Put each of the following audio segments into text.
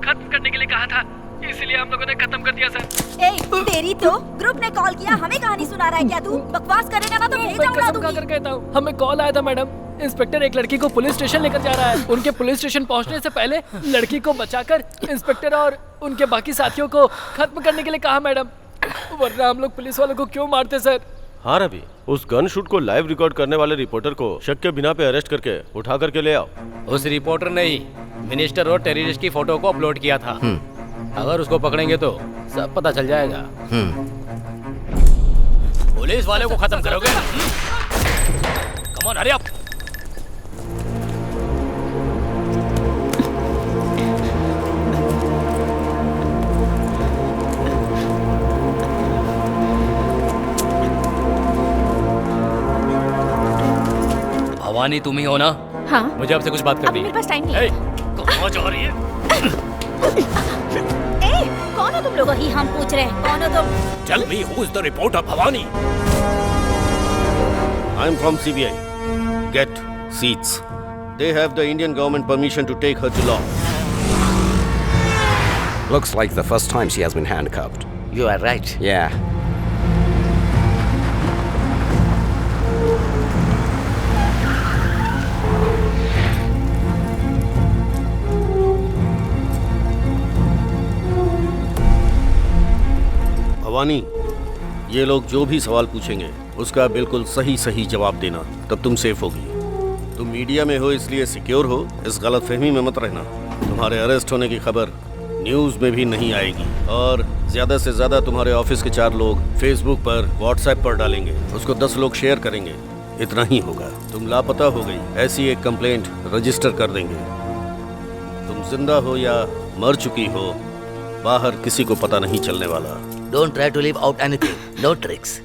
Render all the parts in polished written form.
खत्म करने के लिए कहा था, इसलिए हम लोगों ने खत्म कर दिया सर। ए, तेरी तो ग्रुप ने कॉल किया, हमें कहानी सुना रहा है क्या तू? बकवास करेगा ना तो भेजा उड़ा दूंगी। कर कहता हूँ, हमें कॉल आया था मैडम, इंस्पेक्टर एक लड़की को पुलिस स्टेशन लेकर जा रहा है। उनके पुलिस स्टेशन पहुंचने से पहले लड़की को बचाकर इंस्पेक्टर और उनके बाकी साथियों को खत्म करने के लिए कहा मैडम, वरना हम लोग पुलिस वालों को क्यों मारते सर। हाँ रवि, उस गन शूट को लाइव रिकॉर्ड करने वाले रिपोर्टर को शक के बिना पे अरेस्ट करके उठा करके ले आओ। उस रिपोर्टर ने ही मिनिस्टर और टेररिस्ट की फोटो को अपलोड किया था। अगर उसको पकड़ेंगे तो सब पता चल जाएगा। पुलिस वाले को खत्म करोगे? Come on, hurry up. Bhavani तुम ही हो ना? हाँ। मुझे आपसे कुछ बात करनी है। मेरे पास टाइम नहीं है। कहाँ जा रही है? ए, कौन हो तुम लोग? ही हम पूछ रहे हैं, कौन हो तुम? Tell me who is the reporter, Bhavani? I'm from CBI. Get seats. They have the Indian government permission to take her to law. Looks like the first time she has been handcuffed. You are right. Yeah. Bhavani, ये लोग जो भी सवाल पूछेंगे उसका बिल्कुल सही सही जवाब देना, तब तुम सेफ होगी। तुम मीडिया में हो इसलिए सिक्योर हो, इस गलतफहमी में मत रहना। तुम्हारे अरेस्ट होने की खबर न्यूज़ में भी नहीं आएगी और ज़्यादा से ज़्यादा तुम्हारे ऑफिस के 4 लोग फेसबुक पर, व्हाट्सएप पर डालेंगे, उसको 10 लोग शेयर करेंगे, इतना ही होगा। तुम लापता हो गई ऐसी एक कंप्लेंट रजिस्टर कर देंगे। तुम जिंदा हो या मर चुकी हो, बाहर किसी को पता नहीं चलने वाला। Don't try to leave out anything. No tricks.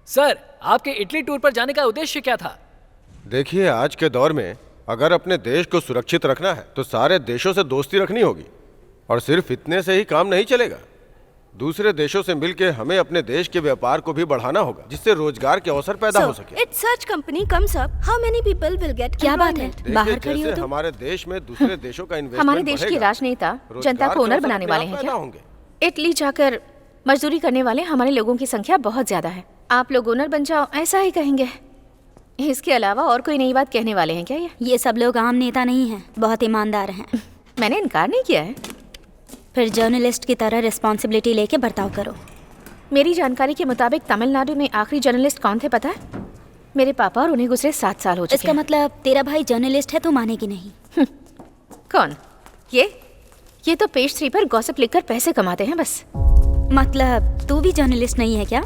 Sir, आपके इटली टूर पर जाने का उद्देश्य क्या था? देखिए, आज के दौर में अगर अपने देश को सुरक्षित रखना है तो सारे देशों से दोस्ती रखनी होगी, और सिर्फ इतने से ही काम नहीं चलेगा। दूसरे देशों से मिलकर हमें अपने देश के व्यापार को भी बढ़ाना होगा, जिससे रोजगार के अवसर पैदा हो सके। It's such company comes up. How many people will get? क्या बात है? बाहर खड़ी हो तुम? हमारे देश में दूसरे देशों का इन्वेस्टमेंट हमारे देश के राजनेता जनता को ओनर बनाने वाले हैं क्या? इटली जाकर मजदूरी करने वाले हमारे लोगों की संख्या बहुत ज्यादा है। आप लोग ओनर बन जाओ, ऐसा ही कहेंगे। इसके अलावा और कोई नई बात कहने वाले हैं क्या? ये सब लोग आम नेता नहीं हैं, बहुत ईमानदार हैं। मैंने इनकार नहीं किया है। फिर जर्नलिस्ट की तरह रिस्पॉन्सिबिलिटी लेके बर्ताव करो। मेरी जानकारी के मुताबिक तमिलनाडु में आखिरी जर्नलिस्ट कौन थे पता है? मेरे पापा, और उन्हें गुजरे 7 साल हो चुके इसका मतलब तेरा भाई जर्नलिस्ट है, तो मानेगी नहीं। कौन? ये तो पेज 3 पर गॉसिप लिखकर पैसे कमाते हैं बस। मतलब तू भी जर्नलिस्ट नहीं है क्या?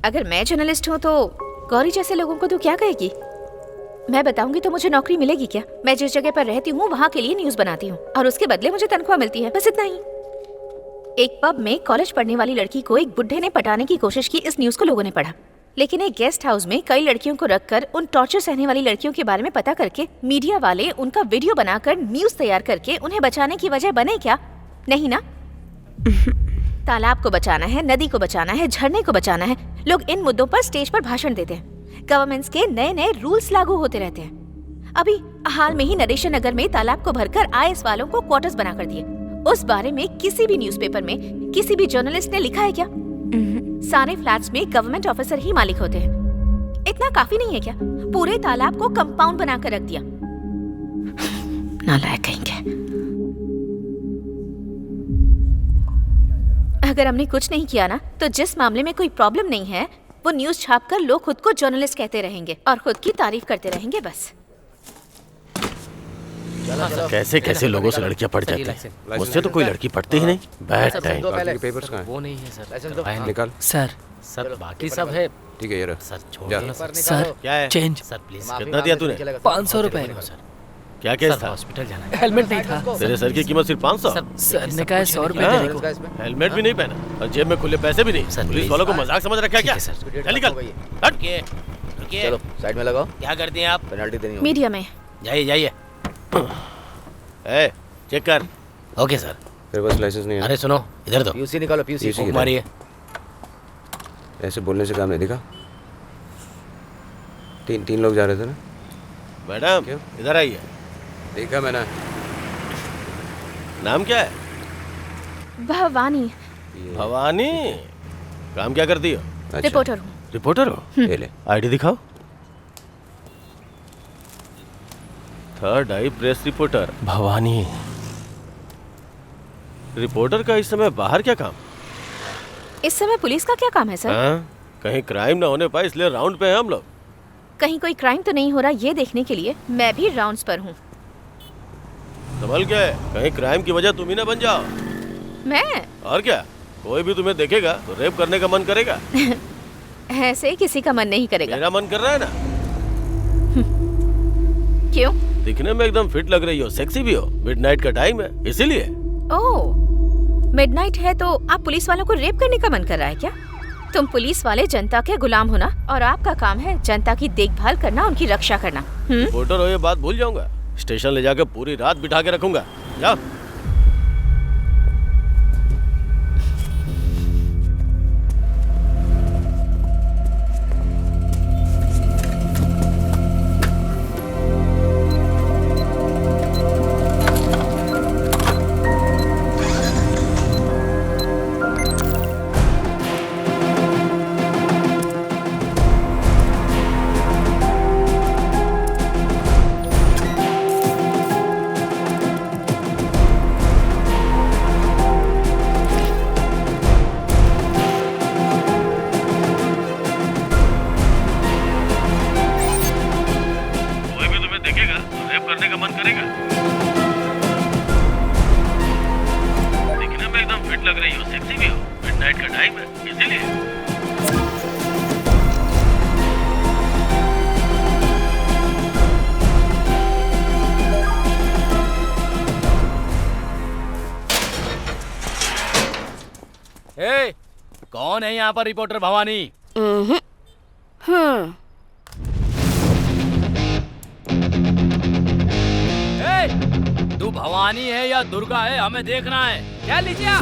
अगर मैं जर्नलिस्ट हूँ तो गौरी जैसे लोगों को तू क्या कहेगी? मैं बताऊंगी तो मुझे नौकरी मिलेगी क्या? मैं जिस जगह पर रहती हूँ वहाँ के लिए न्यूज़ बनाती हूँ और उसके बदले मुझे तनख्वाह मिलती है, बस इतना ही। एक पब में कॉलेज पढ़ने वाली लड़की को एक बुढ़े ने पटाने की कोशिश की, इस न्यूज़ को लोगों ने पढ़ा। लेकिन एक गेस्ट हाउस में कई लड़कियों को रखकर उन टॉर्चर सहने वाली लड़कियों के बारे में पता करके मीडिया वाले उनका वीडियो बनाकर न्यूज़ तैयार करके उन्हें बचाने की वजह बने क्या? नहीं ना। तालाब को बचाना है, नदी को बचाना है, झरने को बचाना है। लोग इन मुद्दों पर स्टेज पर भाषण देते हैं। गवर्नमेंट्स के नए नए रूल्स लागू होते रहते हैं। अभी हाल में ही नरेशन नगर में तालाब को भरकर आईएएस वालों को क्वार्टर्स बना कर दिए। उस बारे में किसी भी न्यूज़पेपर में किसी भी जर्नलिस्ट ने लिखा है क्या? सारे फ्लैट्स में गवर्नमेंट ऑफिसर ही मालिक होते हैं। इतना काफी नहीं है क्या? पूरे तालाब को कंपाउंड बनाकर रख दिया। नालायक कहेंगे। अगर हमने कुछ नहीं किया ना, तो जिस मामले में कोई प्रॉब्लम नहीं है वो न्यूज़ छापकर लोग खुद को जर्नलिस्ट कहते रहेंगे और खुद की तारीफ करते रहेंगे बस। कैसे कैसे लोगों से लड़कियां पढ़ जाती हैं, मुझसे तो कोई लड़की पढ़ती ही नहीं। Bad time. पेपर्स कहाँ हैं? वो नहीं है सर। निकाल। सर बाकी सब है। ठीक है, ये रहा। सर छोड़ जा। दो सर। सर क्या है? चेंज। Sir please. कितना दिया तूने? 500 रुपए। क्या केस सर, था? हॉस्पिटल जाना है। हेलमेट नहीं था। तेरे सर की कीमत सिर्फ 500। सर ने कहा है 100 रुपए देने को। हेलमेट भी नहीं पहना और जेब में खुले पैसे भी नहीं। Sir, police please. वालों को मजाक समझ रखा है क्या? ठीक है, सर। चल निकल। हट। रुकिए। चलो साइड में लगाओ, क्या करती हैं आप? पेनल्टी देनी होगी। मीडिया में। जाइए जाइए। ए, चेक कर। Okay sir. तेरे पास लाइसेंस नहीं है? अरे सुनो, इधर दो। पीयूसी निकालो, पीयूसी। PUC। मारिए। ऐसे बोलने से काम नहीं दिखा। तीन लोग जा रहे थे ना? मैडम क्यों? इधर आइए। देखा मैंने। नाम क्या है? भवानी। भवानी। काम क्या करती हो? अच्छा, रिपोर्टर हूँ। रिपोर्टर हो? ये ले। आईडी दिखाओ। थर्ड आई प्रेस रिपोर्टर भवानी। रिपोर्टर का इस समय बाहर क्या काम? इस समय पुलिस का क्या काम है सर? हाँ? कहीं क्राइम ना होने पाए इसलिए राउंड पे हैं हम लोग। कहीं कोई क्राइम तो नहीं हो रहा ये देखने के लिए मैं भी राउंड्स पर हूँ। संभल क्या है, कहीं क्राइम की वजह तुम ही ना बन जाओ। मैं और क्या, कोई भी तुम्हें देखेगा तो रेप करने का मन करेगा। ऐसे किसी का मन नहीं करेगा। मेरा मन कर रहा है ना। क्यों? दिखने में एकदम फिट लग रही हो, सेक्सी भी हो। मिडनाइट का टाइम है इसीलिए। ओह, मिडनाइट है तो आप पुलिस वालों को रेप करने का मन कर रहा है क्या? तुम पुलिस वाले जनता के गुलाम हो ना, और आपका काम है जनता की देखभाल करना, उनकी रक्षा करना। रिपोर्टर हो ये बात भूल जाऊंगा। स्टेशन ले जाकर पूरी रात बिठा के रखूंगा। जाओ। ए, कौन है यहाँ पर रिपोर्टर भवानी? ए, तू भवानी है या दुर्गा है हमें देखना है। क्या लीजिए?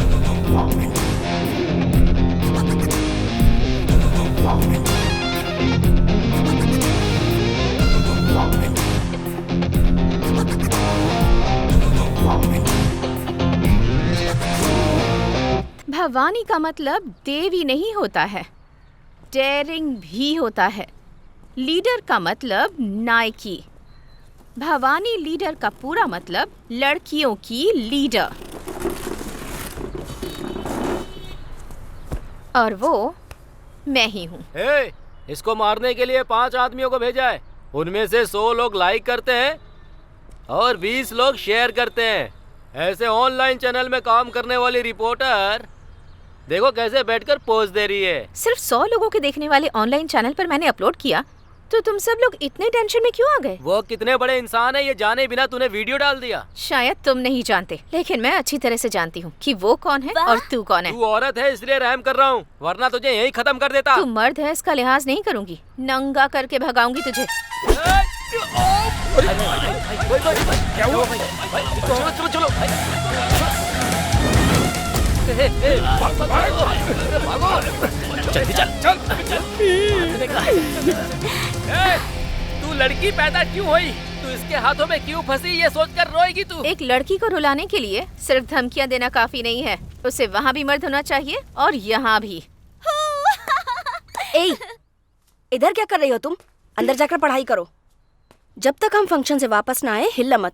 भवानी का मतलब देवी नहीं होता है, डेयरिंग भी होता है। लीडर का मतलब नायकी। भवानी लीडर का पूरा मतलब लड़कियों की लीडर। और वो मैं ही हूँ। ए, इसको मारने के लिए 5 आदमियों को भेजा है। उनमें से 100 लोग लाइक करते हैं और 20 लोग शेयर करते हैं। ऐसे ऑनलाइन चैनल में काम करने वाली रिपोर्टर देखो कैसे बैठकर पोज दे रही है। सिर्फ 100 लोगों के देखने वाले ऑनलाइन चैनल पर मैंने अपलोड किया तो तुम सब लोग इतने टेंशन में क्यों आ गए? वो कितने बड़े इंसान है ये जाने बिना तूने वीडियो डाल दिया। शायद तुम नहीं जानते, लेकिन मैं अच्छी तरह से जानती हूँ कि वो कौन है और तू कौन है। तू औरत है इसलिए रहम कर रहा हूँ, वरना तुझे यही खत्म कर देता। तू मर्द है इसका लिहाज नहीं करूंगी, नंगा करके भगाऊंगी तुझे। चलो चलो जल्दी चल। तू लड़की पैदा क्यों हुई? तू इसके हाथों में क्यों फंसी ये सोचकर रोएगी तू? एक लड़की को रुलाने के लिए सिर्फ धमकियां देना काफी नहीं है, उसे वहाँ भी मर्द होना चाहिए और यहाँ भी। ए, इधर क्या कर रही हो तुम? अंदर जाकर पढ़ाई करो। जब तक हम फंक्शन से वापस ना आए हिलना मत।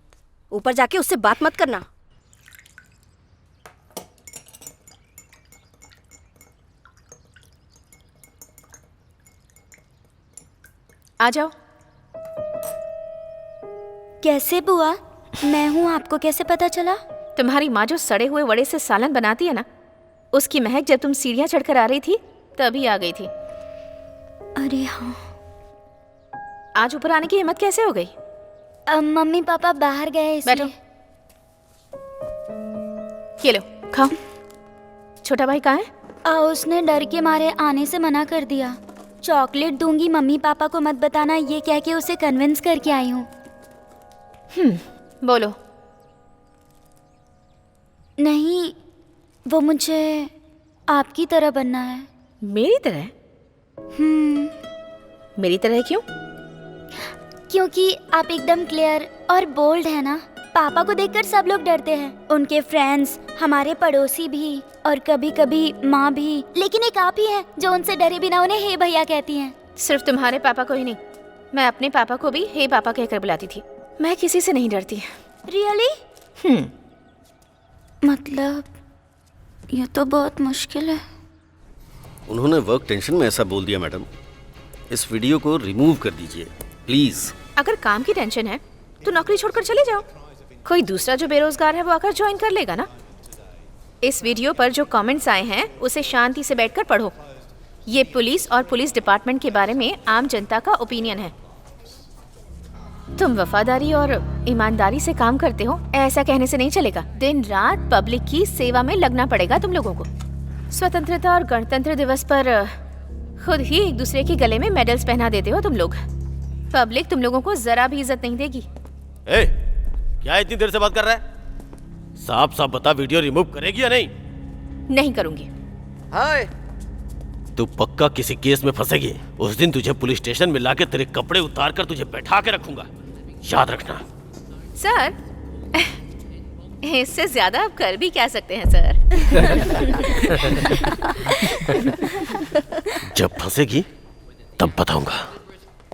ऊपर जाके उससे बात मत करना। आ जाओ। कैसे बुआ? मैं हूँ, आपको कैसे पता चला? तुम्हारी माँ जो सड़े हुए वड़े से सालन बनाती है ना, उसकी महक जब तुम सीढ़ियाँ चढ़कर आ रही थी तभी आ गई थी। अरे हाँ। आज ऊपर आने की हिम्मत कैसे हो गई? मम्मी पापा बाहर गए बैठो। ये लो खाओ। छोटा भाई कहाँ है? उसने डर के मारे आने से मना कर दिया। चॉकलेट दूंगी, मम्मी पापा को मत बताना, ये कह के उसे कन्विंस करके आई हूँ। बोलो। नहीं, वो मुझे आपकी तरह बनना है। मेरी तरह? मेरी तरह क्यों? क्योंकि आप एकदम क्लियर और बोल्ड है ना। पापा को देखकर सब लोग डरते हैं, उनके फ्रेंड्स, हमारे पड़ोसी भी और कभी कभी माँ भी। लेकिन एक आप ही हैं जो उनसे डरे बिना उन्हें हे भैया कहती हैं। सिर्फ तुम्हारे पापा को ही नहीं, मैं अपने पापा को भी हे पापा कहकर बुलाती थी। मैं किसी से नहीं डरती। रियली? मतलब ये तो बहुत मुश्किल है। उन्होंने वर्क टेंशन में ऐसा बोल दिया मैडम। इस वीडियो को रिमूव कर दीजिए प्लीज। अगर काम की टेंशन है तो नौकरी छोड़कर चले जाओ। कोई दूसरा जो बेरोजगार है वो आकर ज्वाइन कर लेगा ना। इस वीडियो पर जो कमेंट्स आए हैं उसे शांति से बैठकर पढ़ो। ये पुलिस और पुलिस डिपार्टमेंट के बारे में आम जनता का ओपिनियन है। तुम वफादारी और ईमानदारी से काम करते हो, ऐसा कहने से नहीं चलेगा। दिन रात पब्लिक की सेवा में लगना पड़ेगा तुम लोगों को। स्वतंत्रता और गणतंत्र दिवस पर खुद ही एक दूसरे के गले में मेडल्स पहना देते हो तुम लोग। पब्लिक तुम लोगों को जरा भी इज्जत नहीं देगी। क्या इतनी देर से बात कर रहा है? साफ साफ बता, वीडियो रिमूव करेगी या नहीं? नहीं करूंगी। हाय। तू पक्का किसी केस में फंसेगी। उस दिन तुझे पुलिस स्टेशन में लाके तेरे कपड़े उतार कर तुझे बैठा के रखूंगा, याद रखना। सर, इससे ज्यादा आप कर भी क्या सकते हैं सर? जब फंसेगी तब बताऊंगा।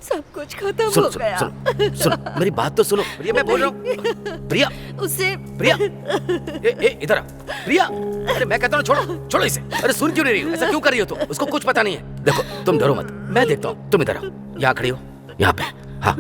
सब कुछ खत्म सुनो हो सुनो गया। सुनो सुनो, मेरी बात तो सुनो। प्रिया, मैं बोल रहा हूँ। प्रिया, उससे प्रिया, इधर आ। प्रिया, अरे मैं कहता हूँ छोड़ो, छोड़ो इसे। अरे सुन क्यों नहीं रही हो? ऐसा क्यों कर रही हो तुम? उसको कुछ पता नहीं है। देखो, तुम डरो मत, मैं देखता हूँ। तुम इधर आओ, यहाँ खड़ी हो, यहाँ पे। हाँ।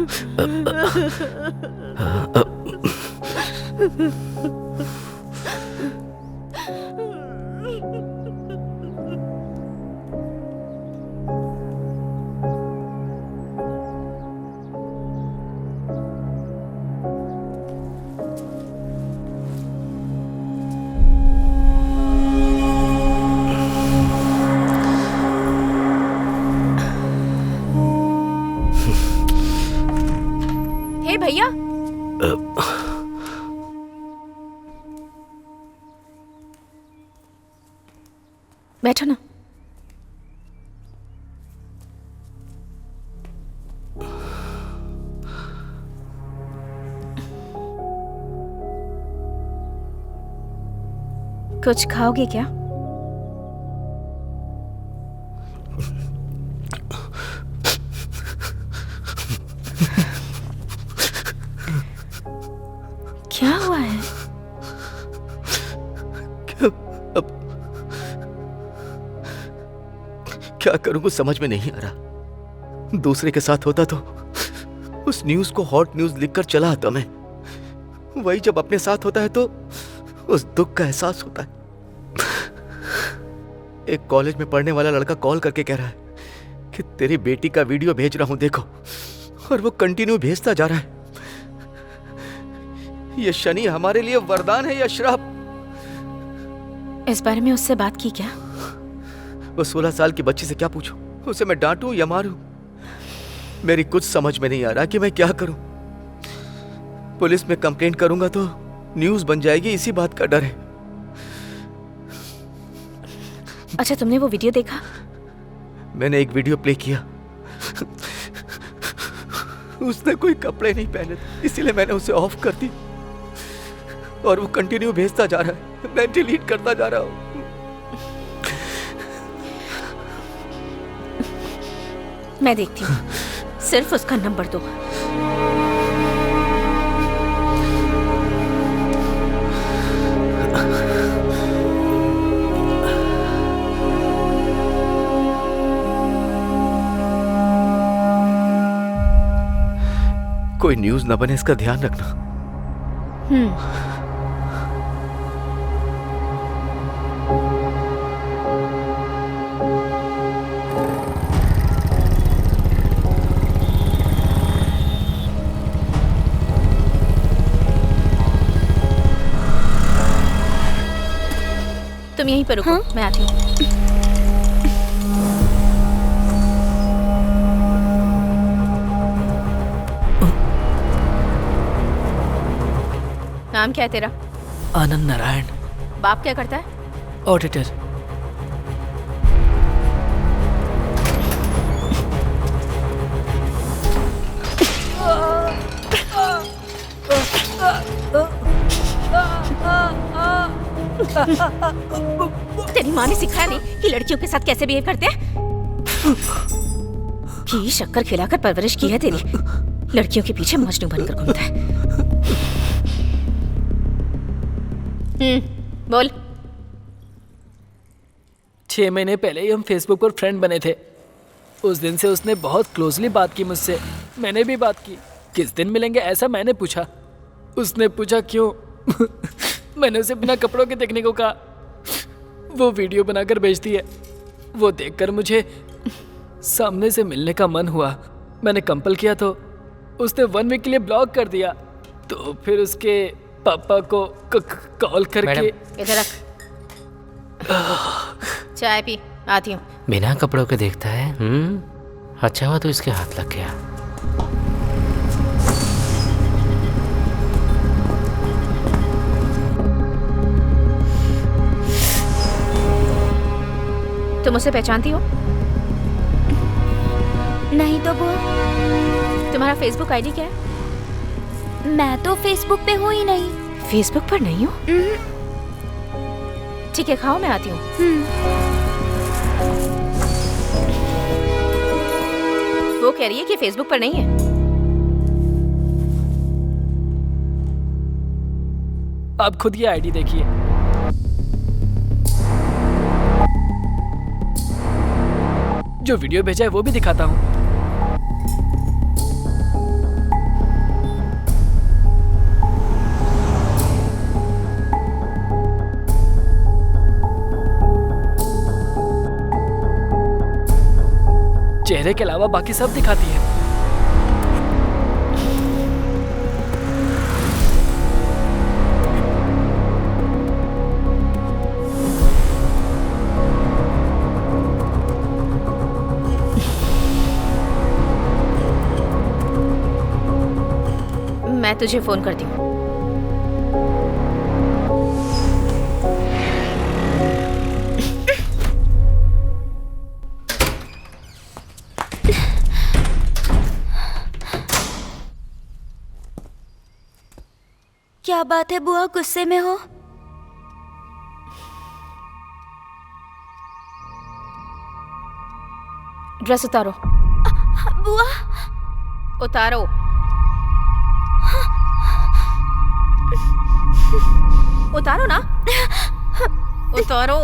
हे भैया, बैठो ना। कुछ खाओगे क्या? क्या हुआ है? क्या करूं कुछ समझ में नहीं आ रहा। दूसरे के साथ होता तो उस न्यूज को हॉट न्यूज लिखकर चला आता मैं। वही जब अपने साथ होता है तो उस दुख का एहसास होता है। एक कॉलेज में पढ़ने वाला लड़का कॉल करके कह रहा है कि तेरी बेटी का वीडियो भेज रहा हूं देखो, और वो कंटिन्यू भेजता जा रहा है। ये शनि हमारे लिए वरदान है या श्राप? इस बारे में उससे बात की क्या? वो 16 साल की बच्ची से क्या पूछूं? उसे मैं डांटूं या मारूं? मेरी कुछ समझ में नहीं आ रहा कि मैं क्या करूं। पुलिस में कंप्लेंट करूंगा तो न्यूज बन जाएगी, इसी बात का डर है। अच्छा, तुमने वो वीडियो देखा? मैंने एक वीडियो प्ले किया। उसने कोई कपड़े नहीं पहने थे, इसीलिए मैंने उसे ऑफ कर दी, और वो कंटिन्यू भेजता जा रहा है। मैं डिलीट करता जा रहा हूं। मैं देखती हूँ, सिर्फ उसका नंबर दो। कोई न्यूज ना बने, इसका ध्यान रखना। यहीं पर रुको, मैं आती हूँ। नाम क्या है तेरा? आनंद नारायण। बाप क्या करता है? ऑडिटर। तेरी माँ ने सिखाया नहीं कि लड़कियों के साथ कैसे बिहेव करते हैं? घी शक्कर खिलाकर परवरिश की है तेरी। लड़कियों के पीछे मजनू बनकर घूमता है। बोल। 6 महीने पहले ही हम फेसबुक पर फ्रेंड बने थे। उस दिन से उसने बहुत क्लोजली बात की मुझसे। मैंने भी बात की। किस दिन मिलेंगे ऐसा मैंने पूछा। उसने पूछा क्यों? मैंने उसे बिना कपड़ों के देखने को कहा। वो वीडियो बनाकर भेजती है। वो देखकर मुझे सामने से मिलने का मन हुआ। मैंने कंपल किया तो उसने 1 वीक के लिए ब्लॉक कर दिया। तो फिर उसके पापा को कॉल करके। इधर रख। चाय पी, आती हूँ। बिना कपड़ों के देखता है। अच्छा हुआ तो इसके हाथ लग गया। तुम उसे पहचानती हो? नहीं तो बुआ। तुम्हारा फेसबुक आईडी क्या है? मैं तो फेसबुक पे हूँ ही नहीं। फेसबुक पर नहीं हो? ठीक है, खाओ, मैं आती हूँ। वो कह रही है कि फेसबुक पर नहीं है। आप खुद ये आईडी देखिए। जो वीडियो भेजा है वो भी दिखाता हूँ। चेहरे के अलावा बाकी सब दिखाती है। मैं तुझे फोन करती हूँ। क्या बात है बुआ, गुस्से में हो? ड्रेस उतारो। बुआ उतारो। उतारो ना। उतारो।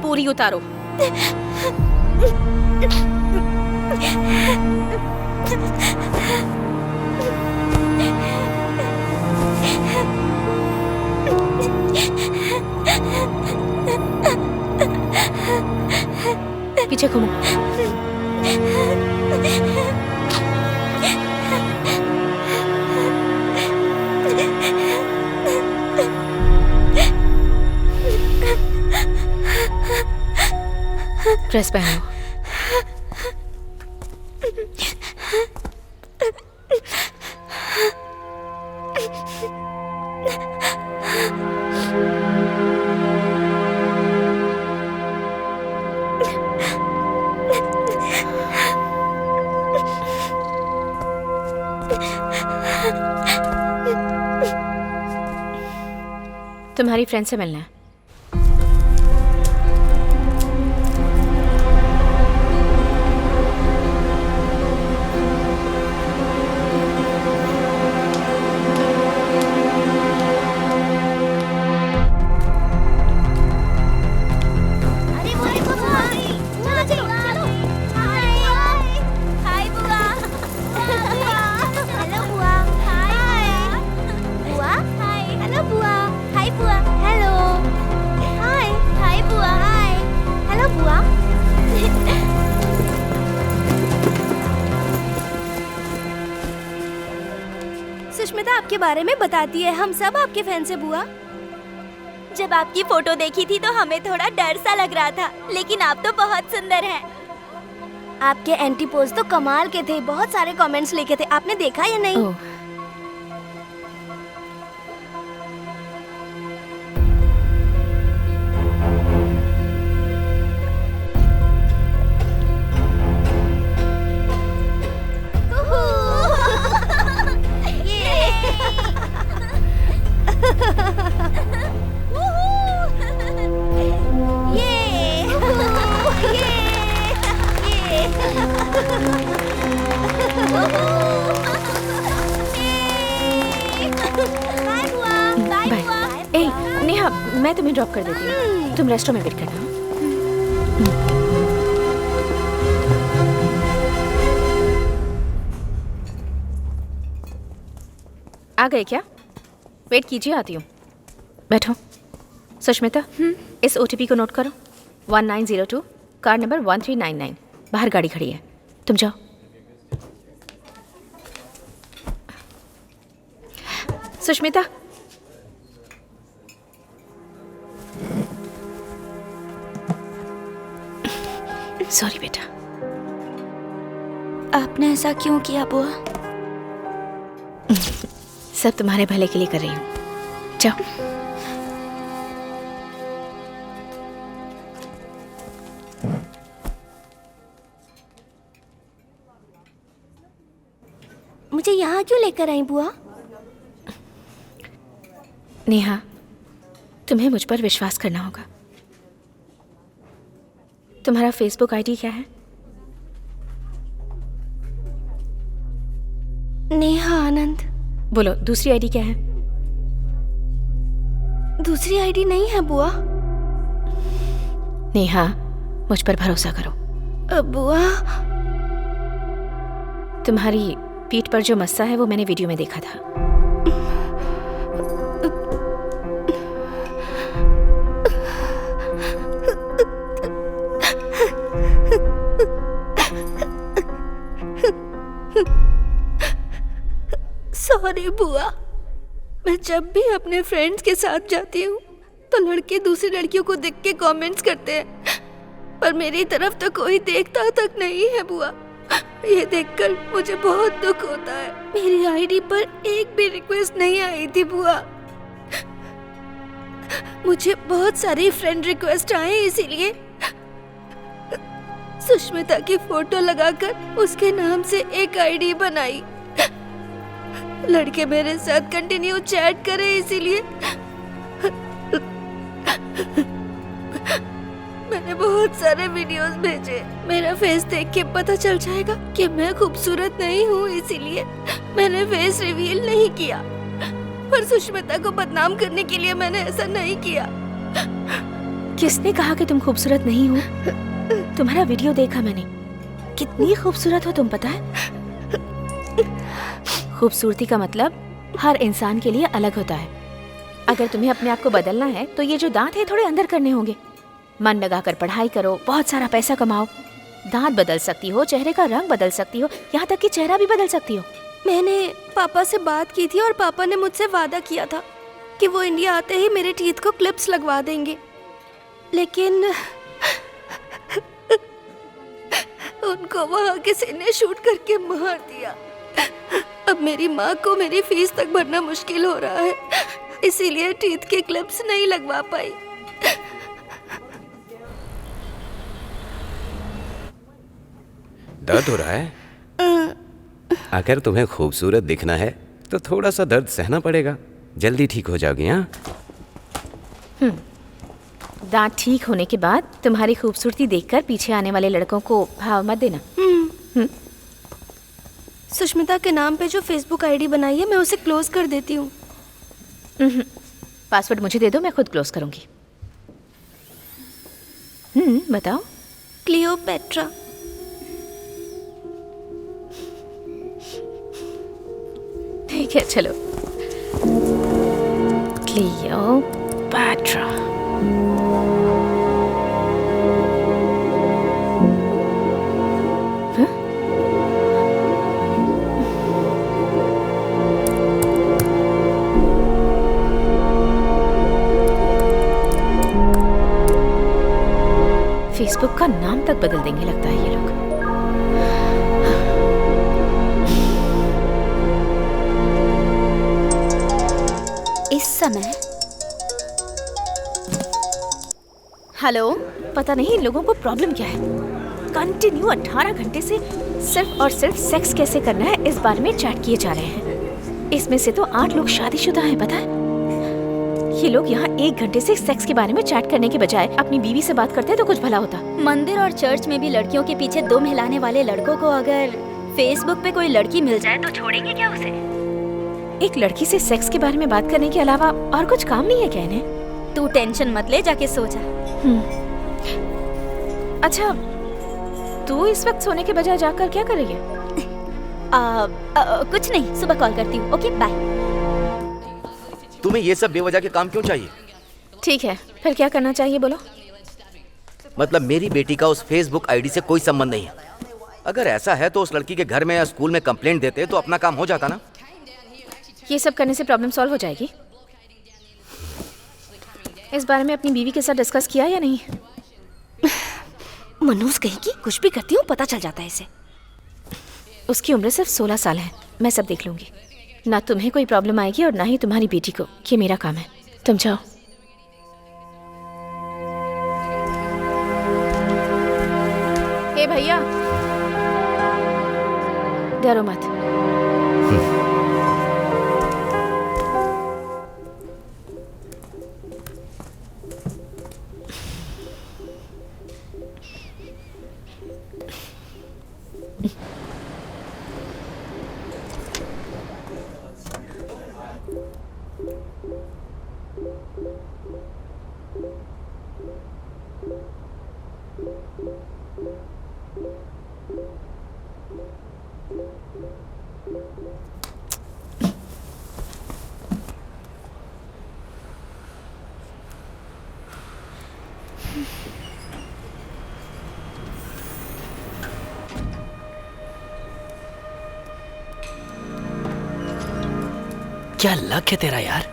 पूरी उतारो। पीछे घूमो। ड्रेस पहनो। तुम्हारी फ्रेंड से मिलना है। अरे बुआ सुष्मिता आपके बारे में बताती है, हम सब आपके फैन से बुआ। जब आपकी फोटो देखी थी तो हमें थोड़ा डर सा लग रहा था, लेकिन आप तो बहुत सुंदर हैं। आपके एंटी पोज तो कमाल के थे, बहुत सारे कमेंट्स लिखे थे, आपने देखा या नहीं? ओह, बाय। ए नेहा, मैं तुम्हें ड्रॉप कर देती हूँ, तुम रेस्टोरेंट में वेट करना। आ गए क्या? वेट कीजिए, आती हूँ। बैठो। सुष्मिता, इस OTP को नोट करो। 1902, कार नंबर 1399। बाहर गाड़ी खड़ी है, तुम जाओ। सुष्मिता, सॉरी बेटा। आपने ऐसा क्यों किया बुआ? सब तुम्हारे भले के लिए कर रही हूँ, जाओ। मुझे यहाँ क्यों लेकर आई बुआ? नेहा, तुम्हें मुझ पर विश्वास करना होगा। तुम्हारा फेसबुक आईडी क्या है? नेहा आनंद। बोलो, दूसरी आईडी क्या है? दूसरी आईडी नहीं है बुआ। नेहा, मुझ पर भरोसा करो। बुआ, तुम्हारी पीठ पर जो मस्सा है वो मैंने वीडियो में देखा था। सॉरी बुआ। मैं जब भी अपने फ्रेंड्स के साथ जाती हूँ तो लड़के दूसरी लड़कियों को देख के कमेंट्स करते हैं, पर मेरी तरफ तो कोई देखता तक नहीं है बुआ। ये देखकर मुझे बहुत दुख होता है। मेरी आईडी पर एक भी रिक्वेस्ट नहीं आई थी बुआ। मुझे बहुत सारी फ्रेंड रिक्वेस्ट आए, इसीलिए सुष्मिता की फोटो लगाकर उसके नाम से एक आईडी बनाई। लड़के मेरे साथ कंटिन्यू चैट करे, इसीलिए मैंने बहुत सारे वीडियोस भेजे। मेरा फेस देख के पता चल जाएगा कि मैं खूबसूरत नहीं हूँ, इसीलिए मैंने फेस रिवील नहीं किया। पर सुष्मिता को बदनाम करने के लिए मैंने ऐसा नहीं किया। किसने कहा कि तुम खूबसूरत नहीं हो? तुम्हारा वीडियो देखा मैंने, कितनी खूबसूरत हो तुम, पता है? खूबसूरती का मतलब हर इंसान के लिए अलग होता है। अगर तुम्हें अपने आप को बदलना है तो ये जो दांत है थोड़े अंदर करने होंगे। मन लगाकर पढ़ाई करो, बहुत सारा पैसा कमाओ। दांत बदल सकती हो, चेहरे का रंग बदल सकती हो, यहाँ तक कि चेहरा भी बदल सकती हो। मैंने पापा से बात की थी और पापा ने मुझसे वादा किया था कि वो इंडिया आते ही मेरे टीथ को क्लिप्स लगवा देंगे, लेकिन उनको वहाँ किसी ने शूट करके मार दिया। अब मेरी माँ को मेरी फीस तक भरना मुश्किल हो रहा है, इसीलिए टीथ के क्लिप्स नहीं लगवा पाई। दर्द हो रहा है? अगर तुम्हें खूबसूरत दिखना है तो थोड़ा सा दर्द सहना पड़ेगा, जल्दी ठीक हो जाओगी। हाँ, दांत ठीक होने के बाद तुम्हारी खूबसूरती देखकर पीछे आने वाले लड़कों को भाव मत देना। सुष्मिता के नाम पे जो फेसबुक आईडी बनाई है, मैं उसे क्लोज कर देती हूँ। पासवर्ड मुझे दे दो, मैं खुद क्लोज करूंगी। बताओ। क्लियोपेट्रा। ठीक है, चलो। क्लियोपेट्रा। फेसबुक का नाम तक बदल देंगे लगता है ये लोग। इस समय हेलो, पता नहीं इन लोगों को प्रॉब्लम क्या है। कंटिन्यू 18 घंटे से सिर्फ और सिर्फ सेक्स कैसे करना है इस बारे में चैट किए जा रहे हैं। इसमें से तो 8 लोग शादीशुदा हैं, पता है। ये लोग यहाँ 1 घंटे से सेक्स के बारे में चैट करने के बजाय अपनी बीवी से बात करते तो कुछ भला होता। मंदिर और चर्च में भी लड़कियों के पीछे दुम हिलाने वाले लड़कों को अगर फेसबुक पे कोई लड़की मिल जाए तो छोड़ेंगे क्या उसे? एक लड़की से सेक्स के बारे में बात करने के अलावा और कुछ काम नहीं है क्या इन्हें? तू टेंशन मत ले, जाके सो जा। अच्छा, तू इस वक्त सोने के बजाय जाकर क्या कर रही है? कुछ नहीं, सुबह कॉल करती हूँ। Okay bye. तुम्हें ये सब बेवजह के काम क्यों चाहिए? ठीक है, फिर क्या करना चाहिए बोलो? मतलब मेरी बेटी का उस फेसबुक आईडी से कोई संबंध नहीं है। अगर ऐसा है तो उस लड़की के घर में या स्कूल में कंप्लेंट देते तो अपना काम हो जाता ना। ये सब करने से प्रॉब्लम सॉल्व हो जाएगी? इस बारे में अपनी बीवी के साथ डिस्कस किया या नहीं? मनोज कहेगी कुछ भी करती हूँ पता चल जाता है इसे। उसकी उम्र सिर्फ 16 साल है। मैं सब देख लूंगी। ना तुम्हें कोई प्रॉब्लम आएगी और ना ही तुम्हारी बेटी को। ये मेरा काम है। तुम जाओ। हे भैया, डरो मत। क्या लक है तेरा यार,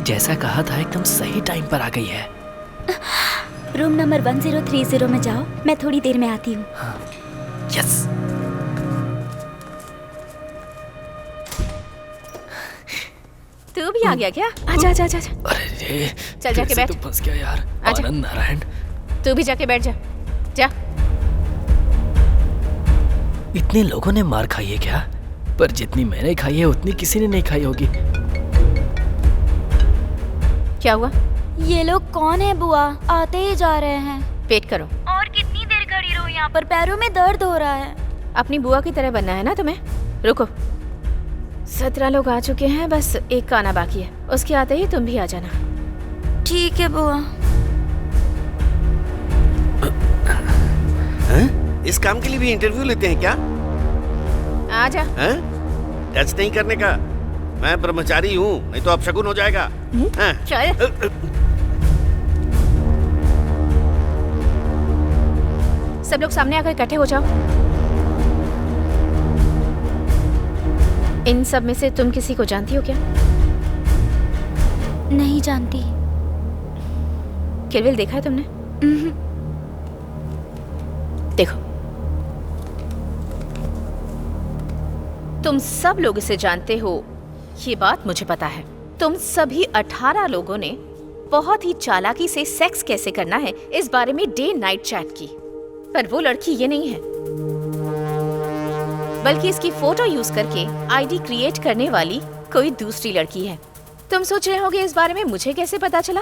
जैसा कहा था एकदम सही टाइम पर आ गई है। रूम नंबर 1030 में जाओ, मैं थोड़ी देर में आती हूँ। यस। तू भी आ गया क्या? आजा आजा आजा। अरे चल जाके बैठ। तो फंस गया यार। आजा। आनंद नारायण, तू भी जाके बैठ जा। जा। इतने लोगों ने मार खाई है क्या? पर जितनी मैंने खाई है उतनी किसी ने नहीं खाई होगी। क्या हुआ? ये लोग कौन है बुआ? आते ही जा रहे हैं। वेट करो। और कितनी देर खड़ी रहूं यहाँ पर? पैरों में दर्द हो रहा है। अपनी बुआ की तरह बनना है ना तुम्हें? रुको, 17 लोग आ चुके हैं, बस एक का आना बाकी है। उसके आते ही तुम भी आ जाना। ठीक है बुआ। इस काम के लिए भी इंटरव्यू लेते हैं क्या? आजा। टच नहीं करने का। मैं ब्रह्मचारी हूँ, नहीं तो अपशगुन हो जाएगा। चल। सब लोग सामने आकर इकट्ठे हो जाओ। इन सब में से तुम किसी को जानती हो क्या? नहीं जानती। किल बिल देखा है तुमने? देखो, तुम सब लोग इसे जानते हो, ये बात मुझे पता है। तुम सभी 18 लोगों ने बहुत ही चालाकी से सेक्स कैसे करना है इस बारे में डे नाइट चैट की। पर वो लड़की ये नहीं है, बल्कि इसकी फोटो यूज करके आईडी क्रिएट करने वाली कोई दूसरी लड़की है। तुम सोच रहे होगे इस बारे में मुझे कैसे पता चला?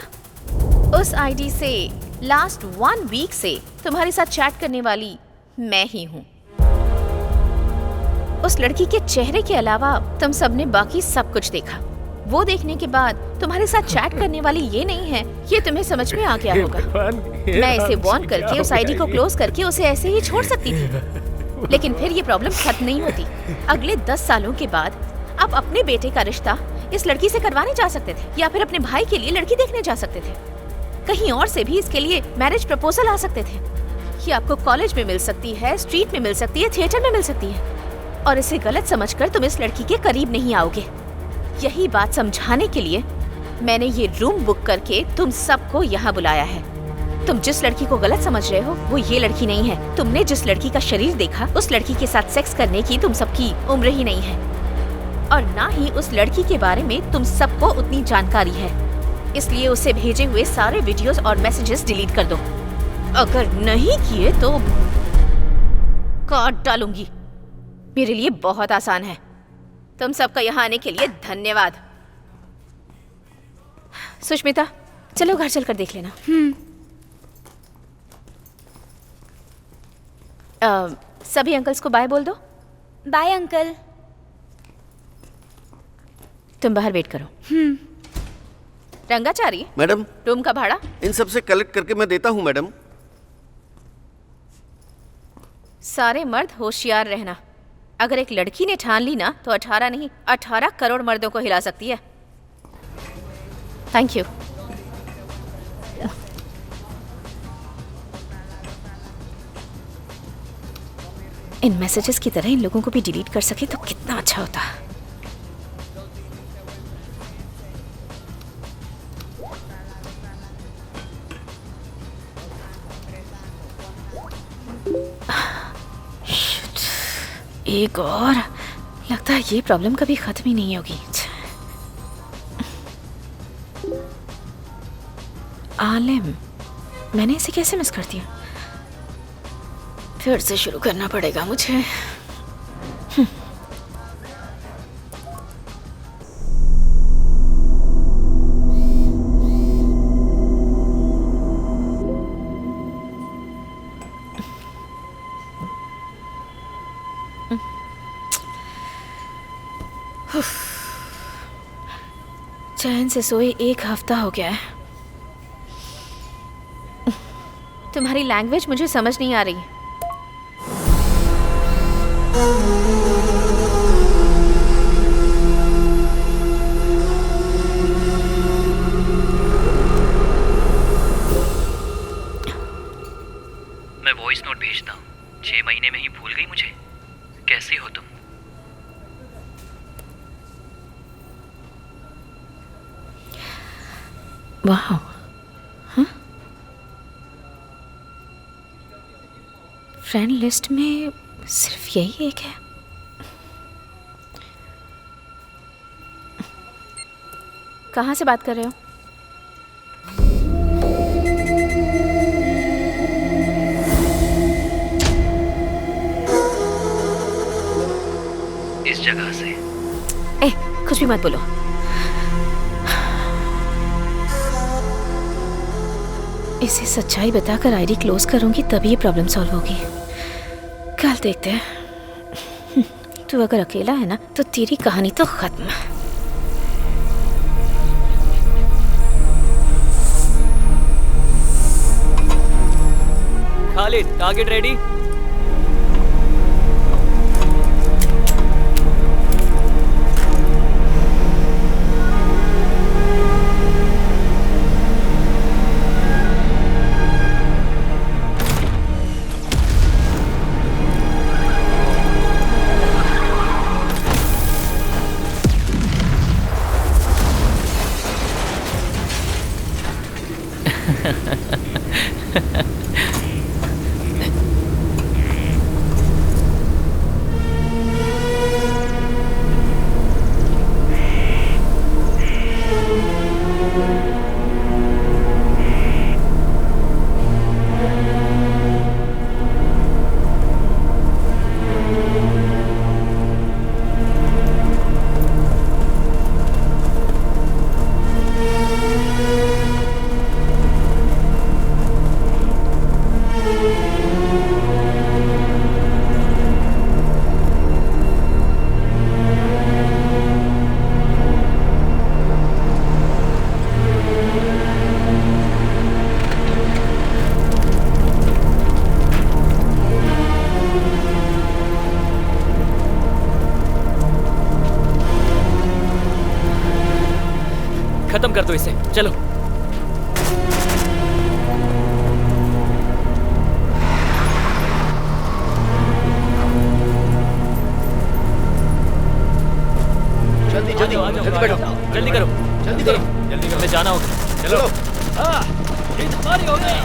उस आईडी से लास्ट 1 वीक से तुम्हारे साथ चैट करने वाली मैं ही हूँ। उस लड़की के चेहरे के अलावा तुम सबने बाकी सब कुछ देखा। वो देखने के बाद तुम्हारे साथ चैट करने वाली ये नहीं है, ये तुम्हें समझ में आ गया होगा। मैं इसे वॉर्न करके उस आईडी को क्लोज करके उसे ऐसे ही छोड़ सकती थी, लेकिन फिर ये प्रॉब्लम खत्म नहीं होती। अगले 10 सालों के बाद आप अपने बेटे का रिश्ता इस लड़की से करवाने जा सकते थे, या फिर अपने भाई के लिए लड़की देखने जा सकते थे। कहीं और से भी इसके लिए मैरिज प्रपोजल आ सकते थे। ये आपको कॉलेज में मिल सकती है, स्ट्रीट में मिल सकती है, थिएटर में मिल सकती है, और इसे गलत समझकर तुम इस लड़की के करीब नहीं आओगे। यही बात समझाने के लिए मैंने ये रूम बुक करके तुम सबको यहाँ बुलाया है। तुम जिस लड़की को गलत समझ रहे हो वो ये लड़की नहीं है। तुमने जिस लड़की का शरीर देखा उस लड़की के साथ सेक्स करने की तुम सबकी उम्र ही नहीं है, और ना ही उस लड़की के बारे में तुम सबको उतनी जानकारी है। इसलिए उसे भेजे हुए सारे वीडियोस और मैसेजेस डिलीट कर दो। अगर नहीं किए तो काट डालूंगी। मेरे लिए बहुत आसान है। तुम सबका यहाँ आने के लिए धन्यवाद। सुष्मिता, चलो घर चलकर देख लेना। सभी अंकल्स को बाय बोल दो। Bye uncle. तुम बाहर वेट करो। रंगाचारी, मैडम, रूम का भाड़ा इन सब से कलेक्ट करके मैं देता हूँ मैडम। सारे मर्द होशियार रहना। अगर एक लड़की ने ठान ली ना तो 18 नहीं 18 करोड़ मर्दों को हिला सकती है। Thank you. इन मैसेजेस की तरह इन लोगों को भी डिलीट कर सके तो कितना अच्छा होता। एक और, लगता है ये प्रॉब्लम कभी खत्म ही नहीं होगी। आलिम, मैंने इसे कैसे मिस कर दिया? फिर से शुरू करना पड़ेगा मुझे। चैन से सोए 1 हफ्ता हो गया है। तुम्हारी लैंग्वेज मुझे समझ नहीं आ रही। मैं वॉइस नोट भेजता हूँ। 6 महीने में ही भूल गई मुझे? कैसी हो तुम? वाह, हाँ? फ्रेंड लिस्ट में सिर्फ यही एक है। कहाँ से बात कर रहे हो? इस जगह से। कुछ भी मत बोलो। इसे सच्चाई बताकर आईडी क्लोज करूंगी तभी ये प्रॉब्लम सॉल्व होगी। कल देखते हैं। तू अगर अकेला है ना तो तेरी कहानी तो खत्म। Khalid, target ready? खत्म कर दो इसे, चलो। जल्दी जल्दी जल्दी बैठो, जल्दी करो, जल्दी करो, जल्दी करो, जाना होगा। चलो। हाँ, ये तुम्हारी हो गई।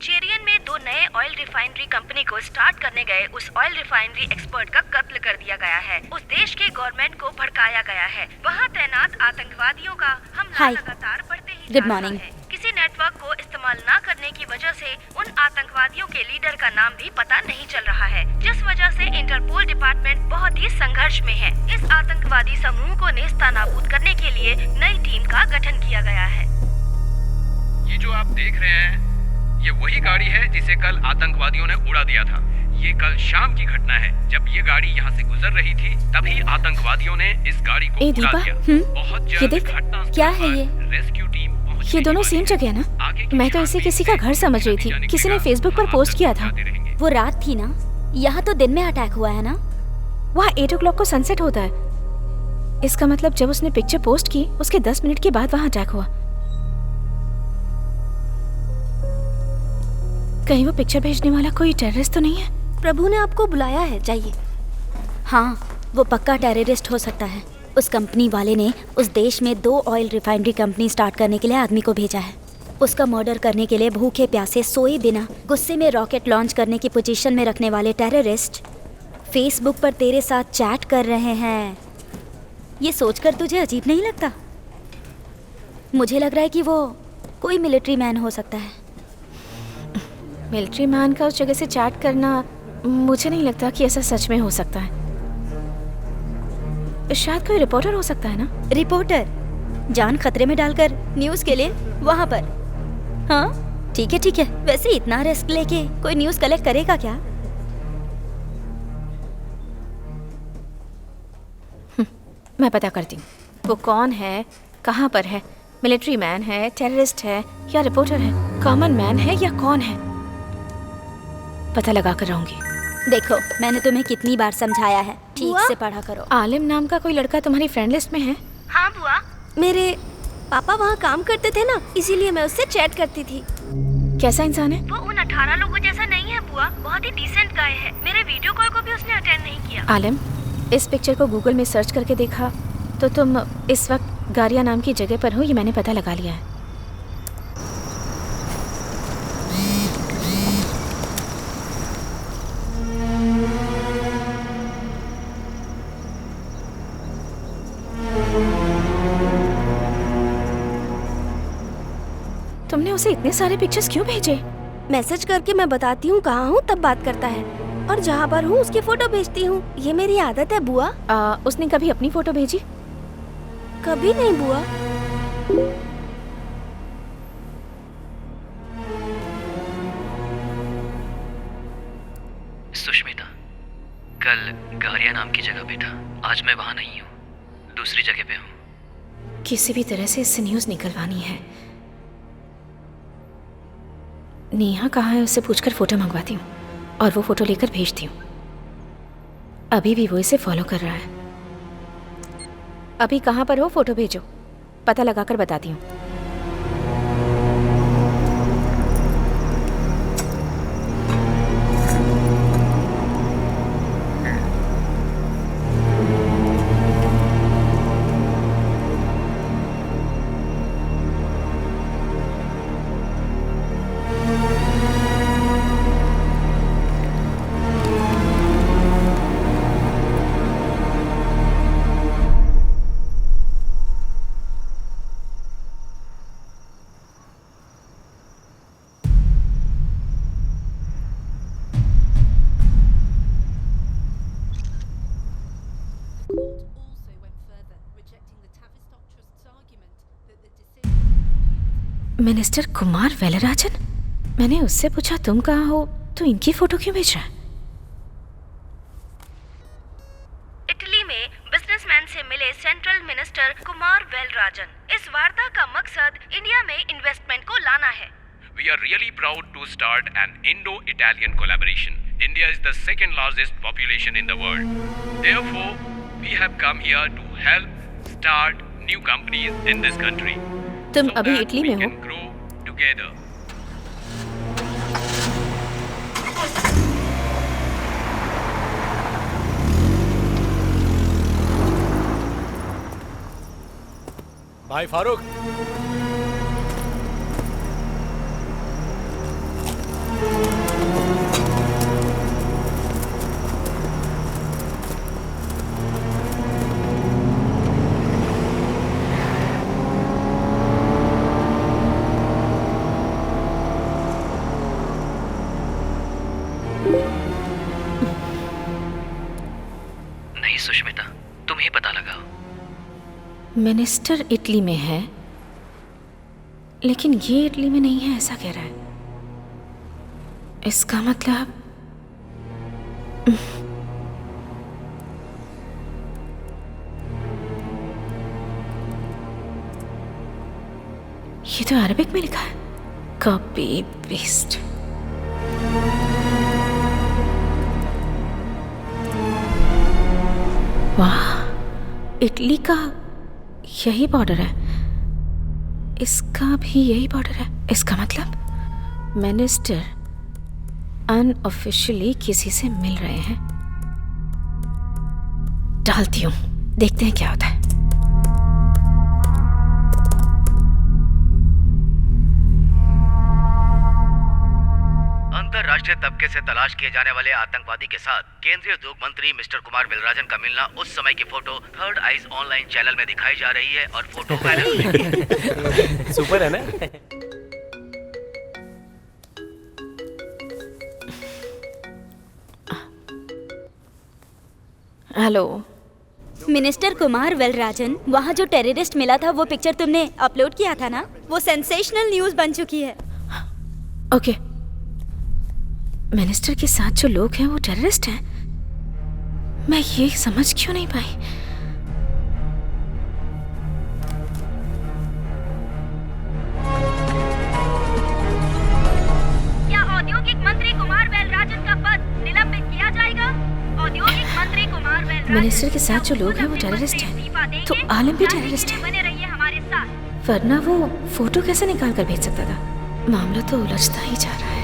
चेरियन में 2 नए ऑयल रिफाइनरी कंपनी को स्टार्ट करने गए उस ऑयल रिफाइनरी एक्सपर्ट का कत्ल कर दिया गया है। उस देश के गवर्नमेंट को भड़काया गया है। वहाँ तैनात आतंकवादियों का हमला लगातार बढ़ते ही जा रहा है। किसी नेटवर्क को इस्तेमाल न करने की वजह से उन आतंकवादियों के लीडर का नाम भी पता नहीं चल रहा है, जिस वजह से इंटरपोल डिपार्टमेंट बहुत ही संघर्ष में है। इस आतंकवादी समूह को नेस्तनाबूद करने के लिए नई टीम का गठन किया गया है। ये जो आप देख रहे हैं, ये वही गाड़ी है जिसे कल आतंकवादियों ने उड़ा दिया था। ये कल शाम की घटना है। जब ये गाड़ी यहाँ से गुजर रही थी, तभी आतंकवादियों ने इस गाड़ी को उड़ा दिया। बहुत जल्द क्या है ये? रेस्क्यू टीम ये दोनों सेम जगह है ना? मैं तो इसे किसी का घर समझ रही थी। किसी ने फेसबुक पर पोस्ट किया था। वो रात थी ना, यहाँ तो दिन में अटैक हुआ है ना। वहाँ 8 o'clock को सनसेट होता है। इसका मतलब जब उसने पिक्चर पोस्ट की, उसके 10 मिनट के बाद वहाँ अटैक हुआ। कहीं वो पिक्चर भेजने वाला कोई टेररिस्ट तो नहीं है? प्रभु ने आपको बुलाया है, जाइए। हाँ, वो पक्का टेररिस्ट हो सकता है। उस कंपनी वाले ने उस देश में 2 ऑयल रिफाइनरी कंपनी स्टार्ट करने के लिए आदमी को भेजा है। उसका मर्डर करने के लिए भूखे प्यासे सोए बिना गुस्से में रॉकेट लॉन्च करने की पोजीशन में रखने वाले टेररिस्ट फेसबुक पर तेरे साथ चैट कर रहे हैं। ये सोचकर तुझे अजीब नहीं लगता? मुझे लग रहा है कि वो कोई मिलिट्री मैन हो सकता है। मिलिट्री मैन का उस जगह से चैट करना, मुझे नहीं लगता कि ऐसा सच में हो सकता है। शायद कोई रिपोर्टर हो सकता है ना? रिपोर्टर जान खतरे में डालकर न्यूज़ के लिए वहाँ पर? हाँ ठीक है ठीक है। वैसे इतना रिस्क लेके कोई न्यूज़ कलेक्ट करेगा क्या? मैं पता करती हूँ वो कौन है, कहाँ पर है। मिलिट्री मैन है, टेररिस्ट है या रिपोर्टर है, कॉमन मैन है या कौन है, पता लगा कर रहूंगी। देखो, मैंने तुम्हें कितनी बार समझाया है, ठीक से पढ़ा करो। आलिम नाम का कोई लड़का तुम्हारी फ्रेंड लिस्ट में है? हाँ बुआ, मेरे पापा वहाँ काम करते थे ना, इसीलिए मैं उससे चैट करती थी। कैसा इंसान है? वो उन 18 लोगों जैसा नहीं है बुआ, बहुत ही डिसेंट गाय है। मेरे वीडियो कॉल को भी उसने अटेंड नहीं किया। आलिम, इस पिक्चर को गूगल में सर्च करके देखा तो तुम इस वक्त गारिया नाम की जगह पर हो, ये मैंने पता लगा लिया है। तुमने उसे इतने सारे पिक्चर्स क्यों भेजे? मैसेज करके मैं बताती हूँ कहाँ हूँ, तब बात करता है, और जहाँ पर हूँ उसकी फोटो भेजती हूँ। ये मेरी आदत है बुआ। उसने कभी अपनी फोटो भेजी? कभी नहीं बुआ। सुष्मिता, कल गारिया नाम की जगह पे था, आज मैं वहाँ नहीं हूँ, दूसरी जगह पे हूँ। किसी भी तरह से इससे न्यूज़ निकलवानी है। नेहा कहाँ है उससे पूछकर फोटो मंगवाती हूँ और वो फोटो लेकर भेजती हूँ। अभी भी वो इसे फॉलो कर रहा है। अभी कहाँ पर हो, फोटो भेजो, पता लगाकर बताती हूँ। मिनिस्टर कुमार वेलराजन? मैंने उससे पूछा तुम कहाँ हो तो इनकी फोटो क्यों भेज रहा है? इटली में बिजनेसमैन से मिले सेंट्रल मिनिस्टर कुमार वेलराजन। इस वार्ता का मकसद इंडिया में इन्वेस्टमेंट को लाना है। We are really proud to start an Indo-Italian collaboration. India is the second largest population in the world. Therefore, we have come here to help start new companies in this country. तुम अभी Italy में हो? together. भाई फारूक, नहीं सुष्मिता, तुम ही पता लगाओ। Minister Italy में है, लेकिन ये इटली में नहीं है ऐसा कह रहा है। इसका मतलब ये तो अरबिक में लिखा है। Copy paste. वाह, इटली का यही बॉर्डर है, इसका भी यही बॉर्डर है। इसका मतलब मिनिस्टर अनऑफिशियली किसी से मिल रहे हैं। डालती हूँ, देखते हैं क्या होता है। अंतरराष्ट्रीय तबके से तलाश किए जाने वाले आतंकवादी के साथ केंद्रीय उद्योग मंत्री मिस्टर कुमार वेलराजन का मिलना। उस समय की photo third eyes online channel में दिखाई जा रही है और फोटो वायरल हो रही है। सुपर है ना? हेलो मिनिस्टर कुमार वेलराजन, वहाँ जो टेररिस्ट मिला था वो पिक्चर तुमने अपलोड किया था ना, वो सेंसेशनल न्यूज़ बन चुकी है। ओके, मिनिस्टर के साथ जो लोग हैं वो टेररिस्ट हैं? मैं ये समझ क्यों नहीं पाई? क्या औद्योगिक मंत्री कुमार वेलराजन का पद निलंबित किया जाएगा? औद्योगिक मंत्री कुमार वेलराजन, मिनिस्टर के साथ जो लोग हैं वो टेररिस्ट हैं, तो आलम भी टेररिस्ट है, बने रहिए हमारे साथ। वरना वो फोटो कैसे निकाल कर भेज सकता था? मामला तो उलझता ही जा रहा है।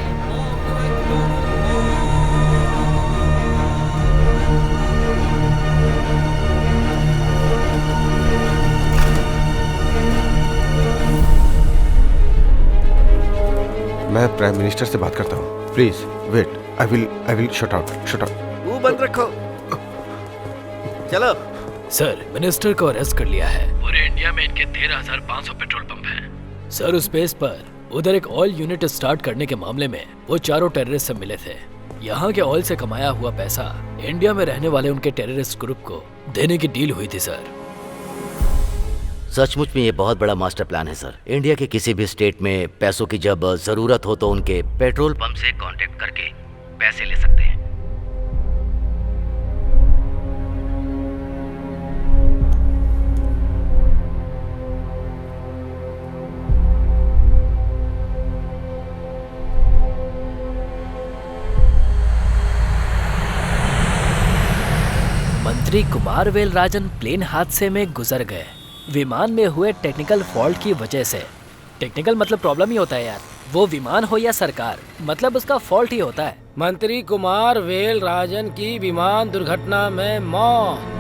मैं प्राइम मिनिस्टर से बात करता हूँ। Please wait, I will shut out. मुंह बंद रखो। चलो। सर, मिनिस्टर को अरेस्ट कर लिया है। पूरे इंडिया में इनके 13,500 पेट्रोल पंप हैं। सर, उस बेस पर उधर एक ऑयल यूनिट स्टार्ट करने के मामले में वो चारों टेररिस्ट से मिले थे। यहाँ के ऑयल से कमाया हुआ पैसा इंडिया में रहने वाले उनके टेररिस्ट ग्रुप को देने की डील हुई थी सर। सचमुच में ये बहुत बड़ा मास्टर प्लान है सर। इंडिया के किसी भी स्टेट में पैसों की जब जरूरत हो तो उनके पेट्रोल पंप से कांटेक्ट करके पैसे ले सकते हैं। मंत्री कुमार वेलराजन प्लेन हादसे में गुजर गए, विमान में हुए टेक्निकल फॉल्ट की वजह से। टेक्निकल मतलब प्रॉब्लम ही होता है यार, वो विमान हो या सरकार, मतलब उसका फॉल्ट ही होता है। मंत्री कुमार वेलराजन की विमान दुर्घटना में मौत।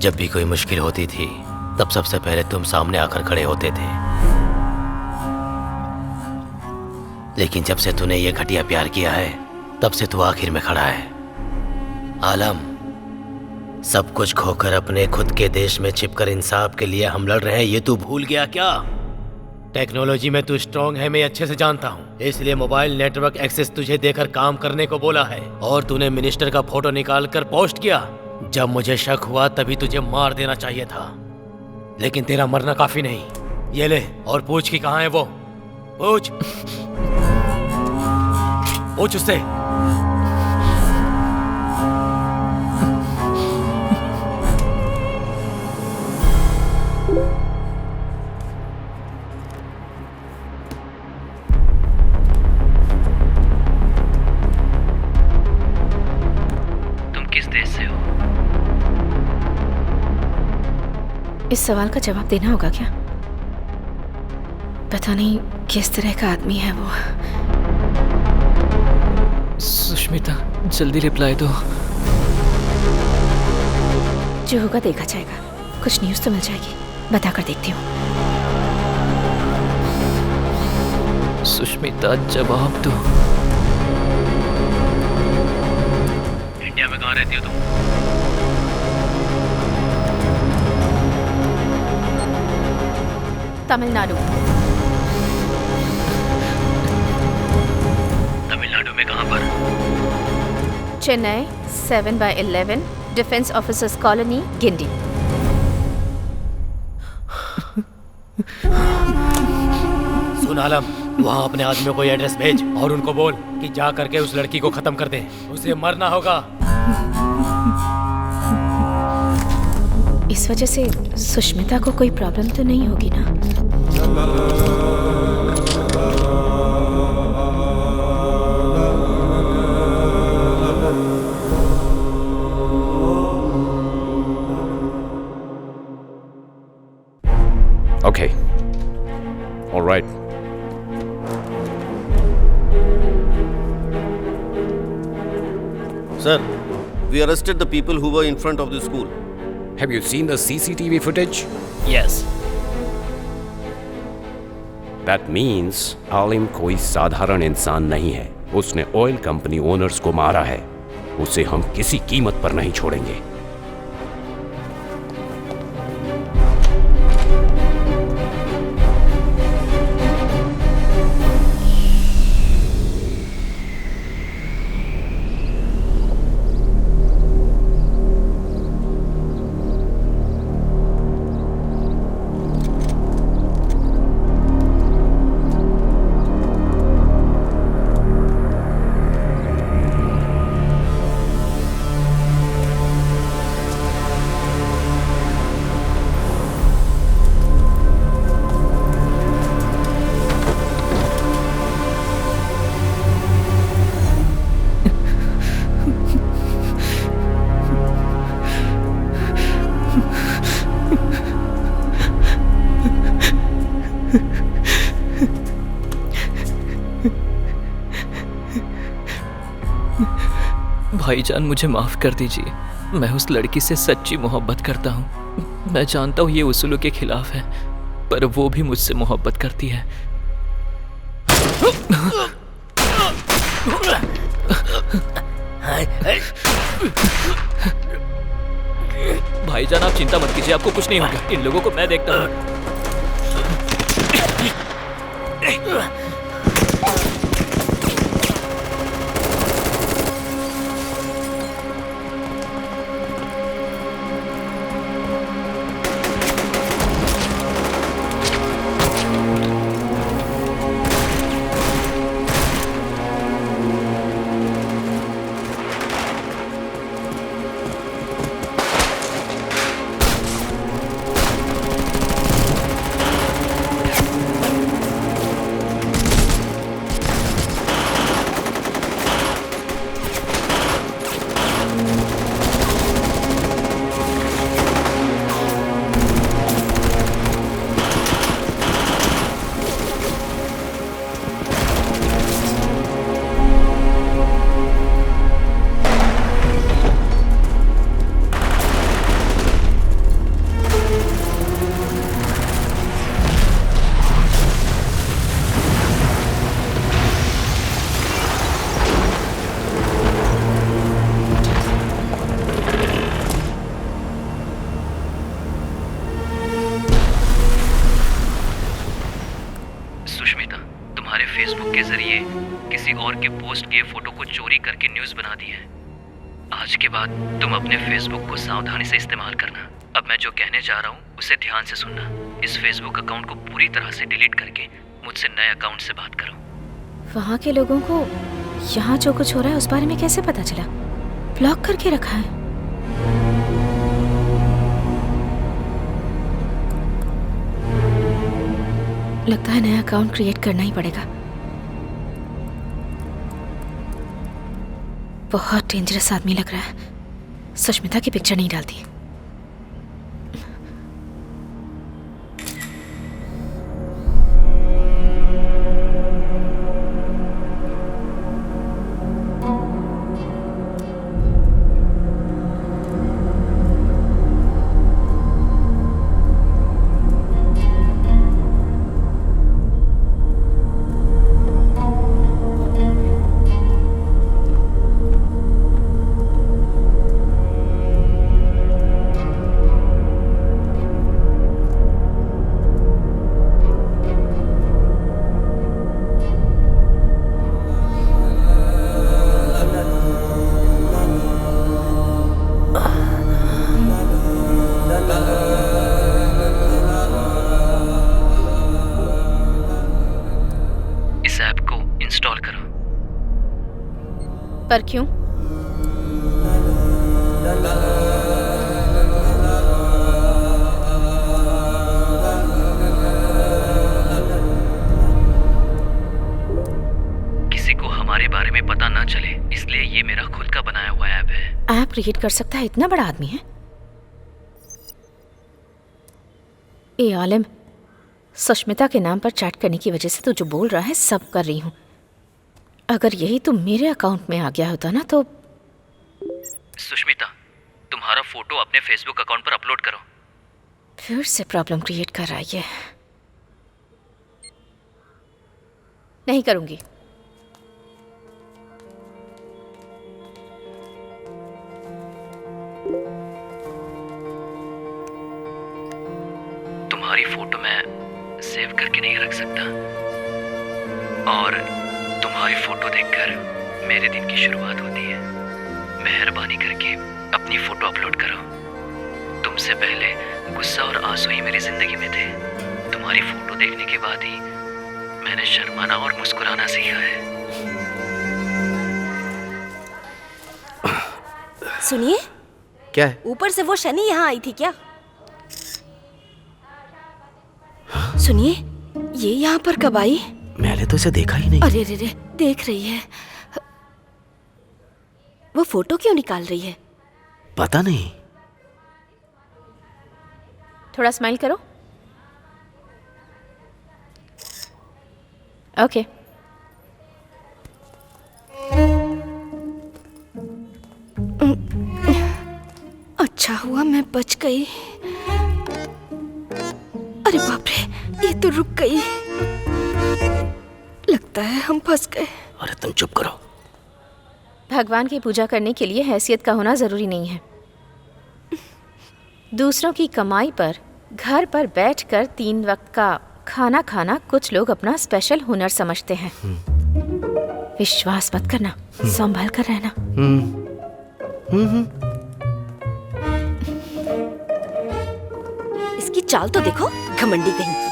जब भी कोई मुश्किल होती थी तब सबसे पहले तुम सामने आकर खड़े होते थे, लेकिन जब से तूने ये घटिया प्यार किया है तब से तू आखिर में खड़ा है। आलम, सब कुछ खोकर अपने खुद के देश में छिपकर इंसाफ के लिए हम लड़ रहे हैं, ये तू भूल गया क्या? टेक्नोलॉजी में तू स्ट्रांग है, मैं अच्छे से जानता हूँ, इसलिए मोबाइल नेटवर्क एक्सेस तुझे देकर काम करने को बोला है और तूने मिनिस्टर का फोटो निकाल कर पोस्ट किया। जब मुझे शक हुआ तभी तुझे मार देना चाहिए था, लेकिन तेरा मरना काफी नहीं। ये ले और पूछ कि कहाँ है वो। पूछ पूछ उससे। तुम किस देश से हो? इस सवाल का जवाब देना होगा क्या? पता नहीं किस तरह का आदमी है वो। सुष्मिता, जल्दी रिप्लाई दो। जो होगा देखा जाएगा। कुछ न्यूज़ तो मिल जाएगी, बताकर देखती हूँ। सुष्मिता, जवाब दो। इंडिया में कहाँ रहती हो तुम? तमिलनाडु। तमिलनाडु में कहाँ पर? Chennai 7/11 defence officers colony, Guindy. सुन आलम, वहाँ अपने आदमियों को ये एड्रेस भेज और उनको बोल कि जा करके उस लड़की को खत्म कर दे। उसे मरना होगा। इस वजह से सुष्मिता को कोई प्रॉब्लम तो नहीं होगी ना? Okay. All right. Sir, we arrested the people who were in front of the school. Have you seen the CCTV footage? Yes. That means आलिम कोई साधारण इंसान नहीं है। उसने ऑयल कंपनी ओनर्स को मारा है। उसे हम किसी कीमत पर नहीं छोड़ेंगे। भाईजान, मुझे माफ कर दीजिए। मैं उस लड़की से सच्ची मोहब्बत करता हूँ। मैं जानता हूँ ये उसूलों के खिलाफ है, पर वो भी मुझसे मोहब्बत करती है। भाईजान, आप चिंता मत कीजिए, आपको कुछ नहीं होगा। इन लोगों को मैं देखता हूँ। फेसबुक के जरिए किसी और के पोस्ट किए फोटो को चोरी करके न्यूज़ बना दी है। आज के बाद तुम अपने फेसबुक को सावधानी से इस्तेमाल करना। अब मैं जो कहने जा रहा हूँ उसे ध्यान से सुनना। इस फेसबुक अकाउंट को पूरी तरह से डिलीट करके मुझसे नए अकाउंट से बात करो। वहाँ के लोगों को यहाँ जो कुछ हो रहा है उस बारे में कैसे पता चला? ब्लॉक करके रखा है। लगता है नया अकाउंट क्रिएट करना ही पड़ेगा। बहुत डेंजरस आदमी लग रहा है। सुष्मिता की पिक्चर नहीं डालती। पर क्यों? किसी को हमारे बारे में पता ना चले, इसलिए ये मेरा खुद का बनाया हुआ ऐप है। ऐप क्रिएट कर सकता है? इतना बड़ा आदमी है? ए आलिम, सुष्मिता के नाम पर चैट करने की वजह से तू जो बोल रहा है सब कर रही हूँ। अगर यही तो मेरे अकाउंट में आ गया होता ना तो। सुष्मिता, तुम्हारा फोटो अपने फेसबुक अकाउंट पर अपलोड करो। फिर से प्रॉब्लम क्रिएट कर रहा है ये। नहीं करूंगी। तुम्हारी फोटो मैं सेव करके नहीं रख सकता, और तुम्हारी फोटो देखकर मेरे दिन की शुरुआत होती है। मेहरबानी करके अपनी फोटो अपलोड करो। तुमसे पहले गुस्सा और आंसू ही मेरी जिंदगी में थे। तुम्हारी फोटो देखने के बाद ही मैंने शर्माना और मुस्कुराना सीखा है। सुनिए, क्या है? ऊपर से वो शनि यहाँ आई थी क्या? सुनिए, ये यहाँ पर कब आई? मैंने तो इसे देखा ही नहीं। अरे रे रे, देख रही है। वो फोटो क्यों निकाल रही है? पता नहीं। थोड़ा स्माइल करो। ओके। अच्छा हुआ मैं बच गई। अरे बाप रे, ये तो रुक गई। लगता है हम फंस गए। अरे तुम चुप करो। भगवान की पूजा करने के लिए हैसियत का होना जरूरी नहीं है। दूसरों की कमाई पर घर पर बैठकर 3 वक्त का खाना खाना कुछ लोग अपना स्पेशल हुनर समझते हैं। विश्वास मत करना, संभल कर रहना। इसकी चाल तो देखो, घमंडी कहीं की।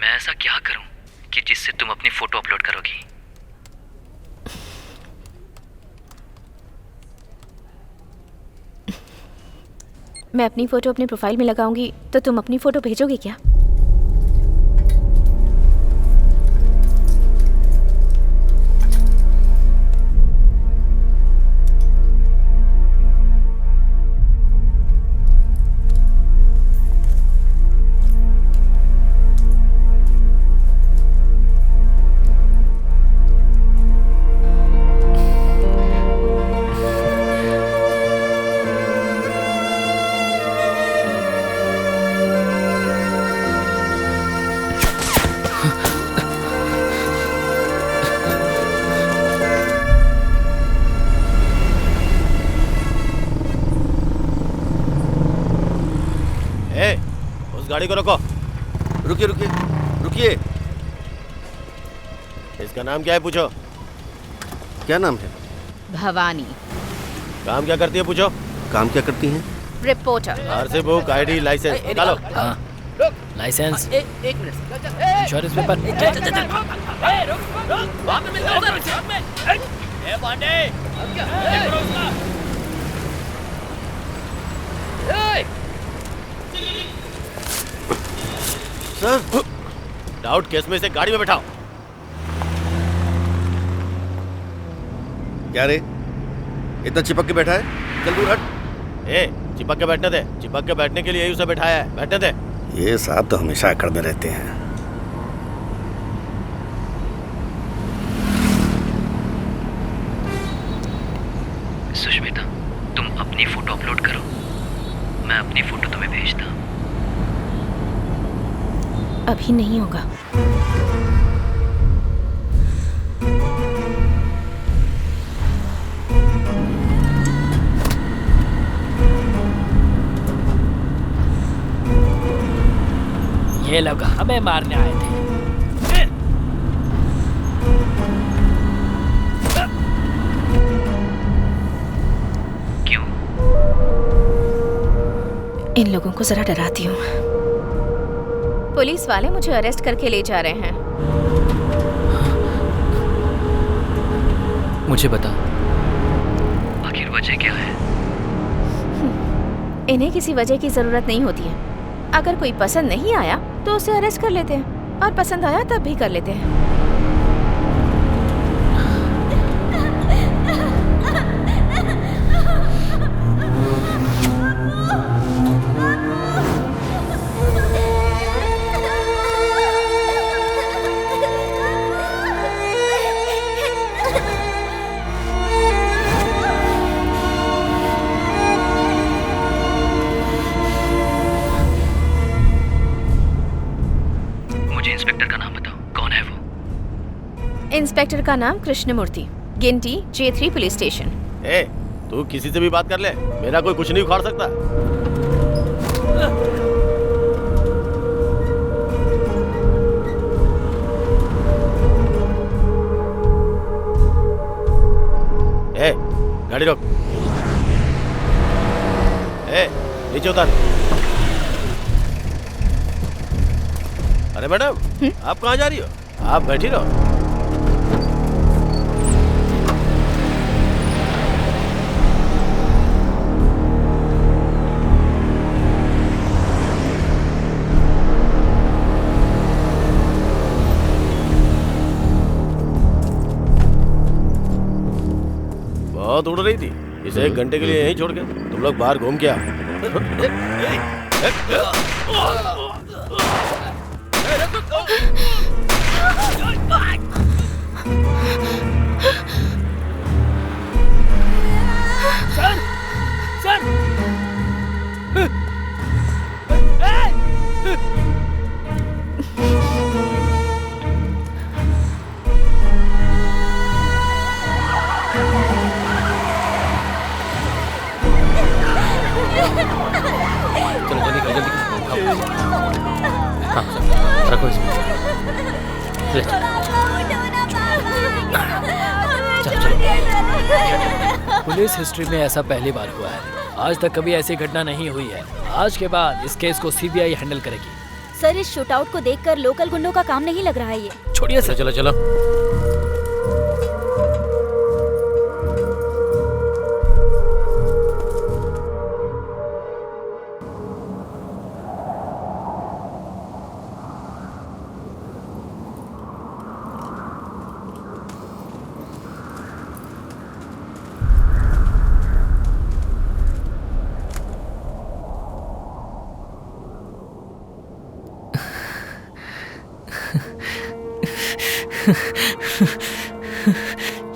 मैं ऐसा क्या करूं कि जिससे तुम अपनी फोटो अपलोड करोगी? मैं अपनी फोटो अपने प्रोफाइल में लगाऊंगी तो तुम अपनी फोटो भेजोगे क्या? गाड़ी को रोको। रुकिए रुकिए रुकिए। इसका नाम क्या है पूछो। क्या नाम है? भवानी। काम क्या करती है पूछो। काम क्या करती हैं? Reporter. RC book, ID, license निकालो। हाँ, लाइसेंस, एक minute. Insurance paper. Sir, doubt case में इसे गाड़ी में बैठाओ। क्या रे, इतना चिपक के बैठा है? चल दूर हट। ए, चिपक के बैठने दे। चिपक के बैठने के लिए यही उसे बैठाया है, बैठने दे। ये साहब तो हमेशा अकड़ में रहते हैं। सुष्मिता, तुम अपनी फोटो अपलोड करो, मैं अपनी फोटो तुम्हें भेजता हूँ। अभी नहीं होगा। ये लोग हमें मारने आए थे। क्यों? इन लोगों को जरा डराती हूँ। पुलिस वाले मुझे अरेस्ट करके ले जा रहे हैं। मुझे बता, आखिर वजह क्या है? इन्हें किसी वजह की जरूरत नहीं होती है। अगर कोई पसंद नहीं आया तो उसे अरेस्ट कर लेते हैं, और पसंद आया तब भी कर लेते हैं। इंस्पेक्टर का नाम बताओ, कौन है वो? इंस्पेक्टर का नाम कृष्णमूर्ति, गिनटी J3 पुलिस स्टेशन। ए, तू किसी से भी बात कर ले, मेरा कोई कुछ नहीं उखाड़ सकता। ए, गाड़ी रोक। ए, नीचे उतार। अरे मैडम, आप कहाँ जा रही हो? आप बैठी रहो। बहुत उड़ रही थी, इसे 1 घंटे के लिए यहीं छोड़ के तुम लोग बाहर घूम के आओ। सर, सर, चलो जल्दी करो, जल्दी करो। हाँ, रखो इसमें। ले पुलिस हिस्ट्री में ऐसा पहली बार हुआ है। आज तक कभी ऐसी घटना नहीं हुई है। आज के बाद इस केस को CBI हैंडल करेगी। सर, इस शूटआउट को देखकर लोकल गुंडों का काम नहीं लग रहा है ये। छोड़िए सर। चलो चलो।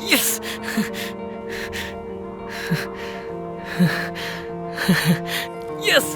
Yes! Yes!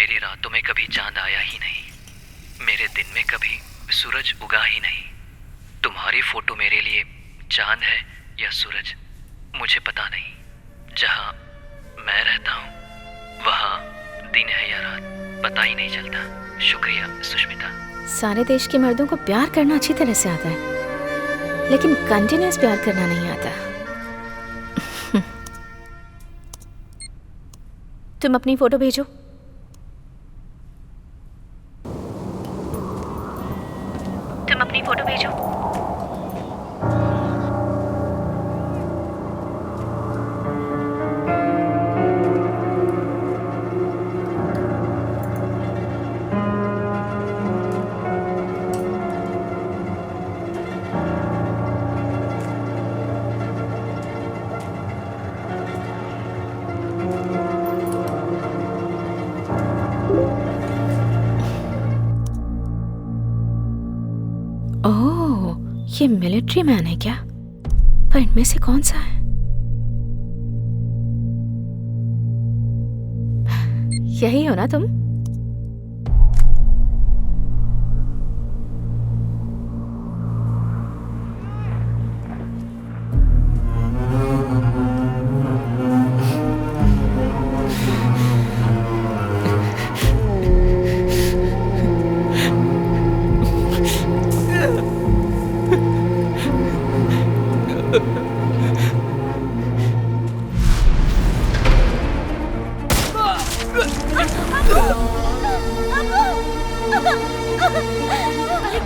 मेरी रातों में कभी चांद आया ही नहीं, मेरे दिन में कभी सूरज उगा ही नहीं। तुम्हारी फोटो मेरे लिए चांद है या सूरज मुझे पता नहीं। जहाँ मैं रहता हूँ वहाँ दिन है या रात पता ही नहीं चलता। शुक्रिया सुष्मिता। सारे देश के मर्दों को प्यार करना अच्छी तरह से आता है, लेकिन कंटिन्यूअस प्यार करना नहीं आता। तुम अपनी फोटो भेजो। तुम अपनी फोटो भेजो। ओह, ये मिलिट्री मैन है क्या? पर इनमें से कौन सा है? यही हो ना तुम?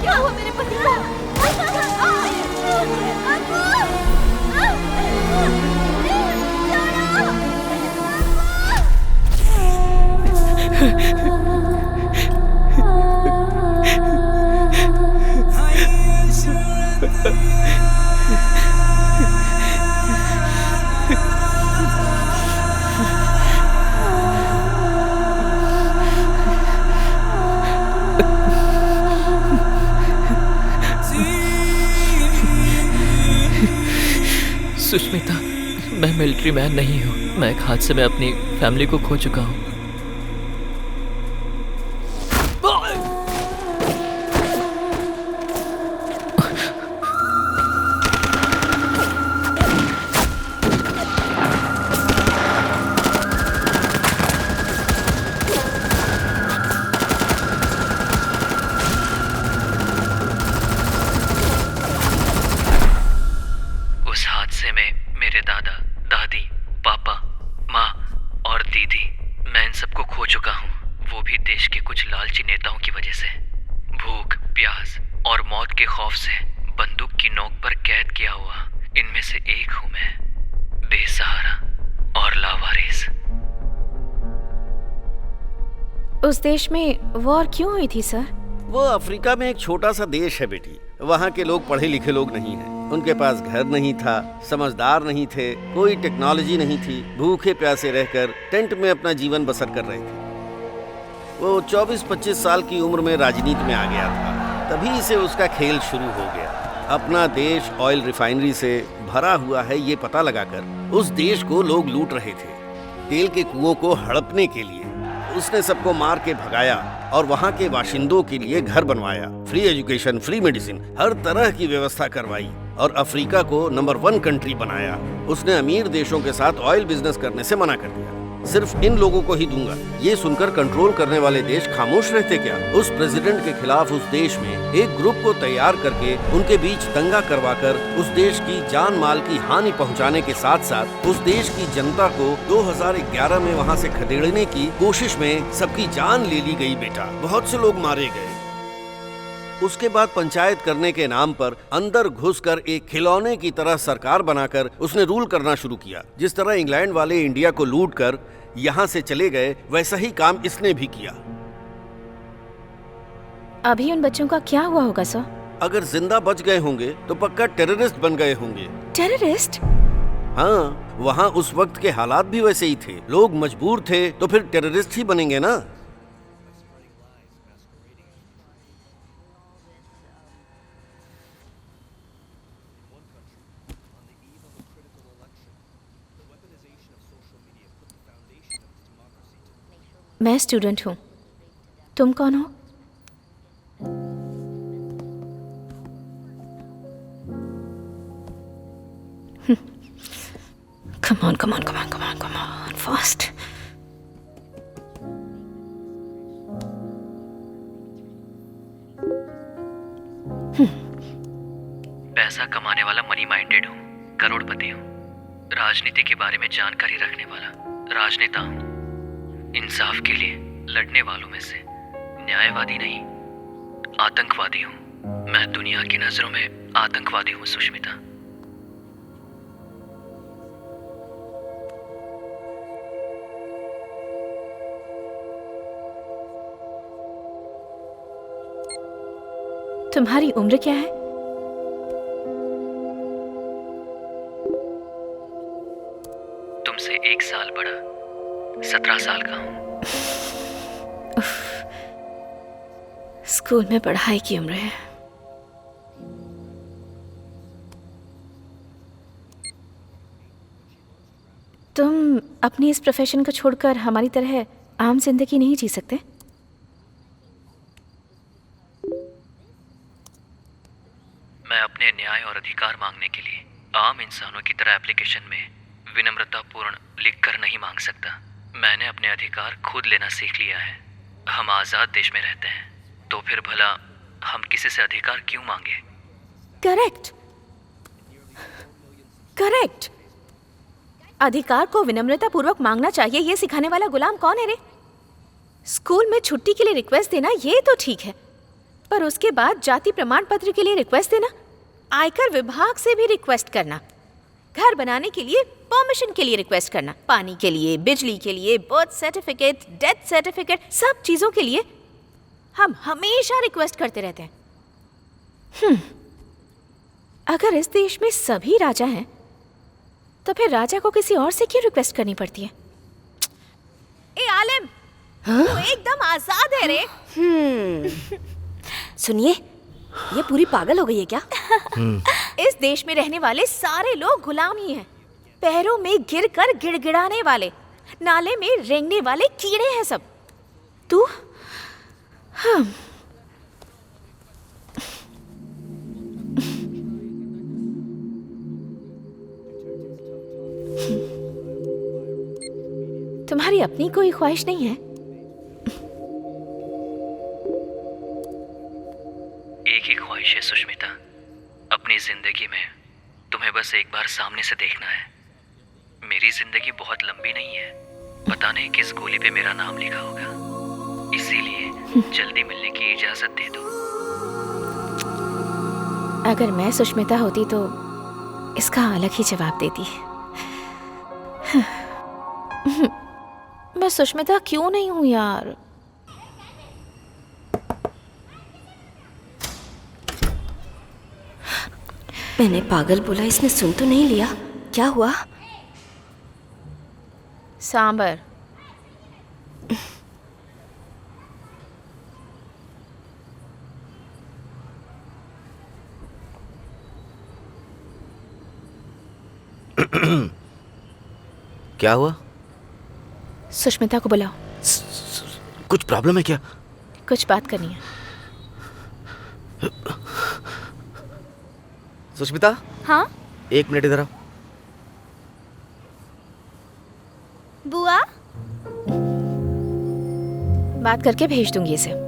क्या हुआ मेरे पति को? सुष्मिता, मैं मिलिट्री मैन नहीं हूँ। मैं एक हादसे में अपनी फैमिली को खो चुका हूँ। उस हादसे में मेरे दादा, दादी, पापा, माँ और दीदी, मैं इन सबको खो चुका हूँ। वो भी देश के कुछ लालची नेताओं की वजह से। भूख, प्यास और मौत के खौफ से बंदूक की नोक पर कैद किया हुआ इनमें से एक हूँ मैं, बेसहारा और लावारिस। उस देश में वॉर क्यों हुई थी सर? वो अफ्रीका में एक छोटा सा देश है बेटी। वहाँ के लोग पढ़े लिखे लोग नहीं हैं। उनके पास घर नहीं था, समझदार नहीं थे, कोई टेक्नोलॉजी नहीं थी। भूखे प्यासे रहकर टेंट में अपना जीवन बसर कर रहे थे। वो 24-25 साल की उम्र में राजनीति में आ गया था। तभी से उसका खेल शुरू हो गया। अपना देश ऑयल रिफाइनरी से भरा हुआ है ये पता लगाकर उस देश को लोग लूट रहे थे। तेल के कुओं को हड़पने के लिए उसने सबको मार के भगाया और वहाँ के बाशिंदों के लिए घर बनवाया। फ्री एजुकेशन, फ्री मेडिसिन, हर तरह की व्यवस्था करवाई और अफ्रीका को नंबर 1 कंट्री बनाया। उसने अमीर देशों के साथ ऑयल बिजनेस करने से मना कर दिया। सिर्फ इन लोगों को ही दूंगा। ये सुनकर कंट्रोल करने वाले देश खामोश रहते क्या? उस प्रेसिडेंट के खिलाफ उस देश में एक ग्रुप को तैयार करके उनके बीच दंगा करवाकर उस देश की जान माल की हानि पहुंचाने के साथ साथ उस देश की जनता को 2011 में वहां से खदेड़ने की कोशिश में सबकी जान ले ली गई बेटा। बहुत से लोग मारे गए। उसके बाद पंचायत करने के नाम पर अंदर घुसकर एक खिलौने की तरह सरकार बनाकर उसने रूल करना शुरू किया। जिस तरह इंग्लैंड वाले इंडिया को लूट कर यहाँ से चले गए, वैसा ही काम इसने भी किया। अभी उन बच्चों का क्या हुआ होगा सर? अगर जिंदा बच गए होंगे तो पक्का टेररिस्ट बन गए होंगे। टेररिस्ट? हाँ, वहाँ उस वक्त के हालात भी वैसे ही थे। लोग मजबूर थे तो फिर टेररिस्ट ही बनेंगे ना। मैं स्टूडेंट हूँ। तुम कौन हो? Come on, come on, come on, come on, come on, fast. पैसा कमाने वाला मनी माइंडेड हूँ, करोड़पति हूँ, राजनीति के बारे में जानकारी रखने वाला राजनेता हूँ, इंसाफ के लिए लड़ने वालों में से न्यायवादी नहीं, आतंकवादी हूँ। मैं दुनिया की नजरों में आतंकवादी हूँ सुष्मिता। तुम्हारी उम्र क्या है? तुमसे 1 साल बड़ा, 17 साल का हूँ। स्कूल में पढ़ाई की उम्र है। तुम अपनी इस प्रोफेशन को छोड़कर हमारी तरह आम जिंदगी नहीं जी सकते? मैं अपने न्याय और अधिकार मांगने के लिए आम इंसानों की तरह एप्लीकेशन में विनम्रतापूर्ण लिखकर नहीं मांग सकता। मैंने अपने अधिकार खुद लेना सीख लिया है। हम आजाद देश में रहते हैं, तो फिर भला हम किसी से अधिकार क्यों मांगे? Correct, correct. अधिकार को विनम्रता पूर्वक मांगना चाहिए, ये सिखाने वाला गुलाम कौन है रे? स्कूल में छुट्टी के लिए रिक्वेस्ट देना ये तो ठीक है, पर उसके बाद जाति प्रमाण पत्र के लिए रिक्वेस्ट देना, आयकर विभाग से भी रिक्वेस्ट करना, घर बनाने के लिए परमिशन के लिए रिक्वेस्ट करना, पानी के लिए, बिजली के लिए, बर्थ सर्टिफिकेट, डेथ सर्टिफिकेट, सब चीजों के लिए हम हमेशा रिक्वेस्ट करते रहते हैं। अगर इस देश में सभी राजा हैं, तो फिर राजा को किसी और से क्यों रिक्वेस्ट करनी पड़ती है? ए आलिम, तू एकदम आजाद है रे। सुनिए, ये पूरी पागल हो गई है क्या? इस देश में रहने वाले सारे लोग गुलाम ही हैं। पैरों में गिरकर गिड़गिड़ाने वाले, नाले में रेंगने वाले कीड़े हैं सब। तू तुम्हारी अपनी कोई ख्वाहिश नहीं है? एक ही ख्वाहिश है सुष्मिता, अपनी जिंदगी में तुम्हें बस एक बार सामने से देखना है। मेरी जिंदगी बहुत लंबी नहीं है, पता नहीं किस गोली पे मेरा नाम लिखा होगा, इसीलिए जल्दी मिलने की इजाजत दे दो। अगर मैं सुष्मिता होती तो इसका अलग ही जवाब देती। मैं सुष्मिता क्यों नहीं हूं यार? मैंने पागल बोला, इसने सुन तो नहीं लिया? क्या हुआ? सांबर। क्या हुआ? सुष्मिता को बुलाओ। कुछ प्रॉब्लम है क्या? कुछ बात करनी है। सुष्मिता? हाँ? 1 मिनट इधर आओ। बुआ? बात करके भेज दूंगी इसे।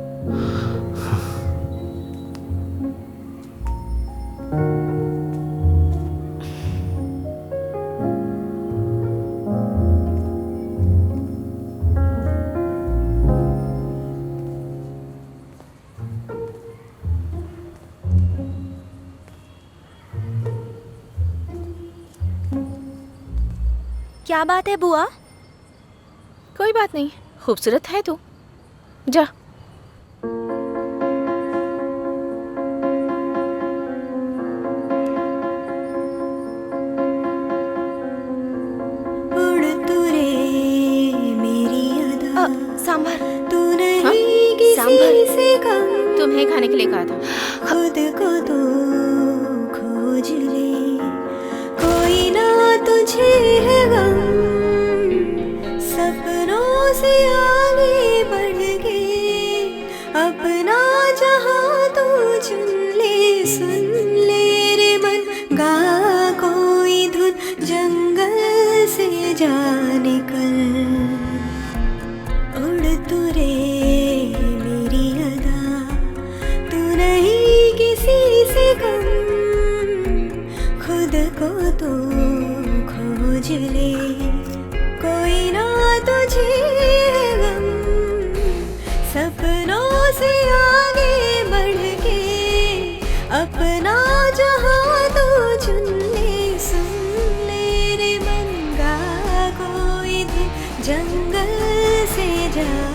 क्या बात है बुआ? कोई बात नहीं, खूबसूरत है तू। जा। सांभर। सांभर तुम्हें खाने के लिए कहा था। खुद को तो खोज ले, कोई ना तुझे है गम, सपनों से आगे बढ़ के सुन ले रे मन, गा कोई धुन, जंगल से जा निकल। उड़ तू रे मेरी अदा, तू नहीं किसी से कम, खुद को तू खोज ले, कोई ना तुझे गम। सपनों से आगे बढ़ के अपना जहां तू चुन ले। सुन ले रे मन, गा कोई धुन, जंगल से जाने।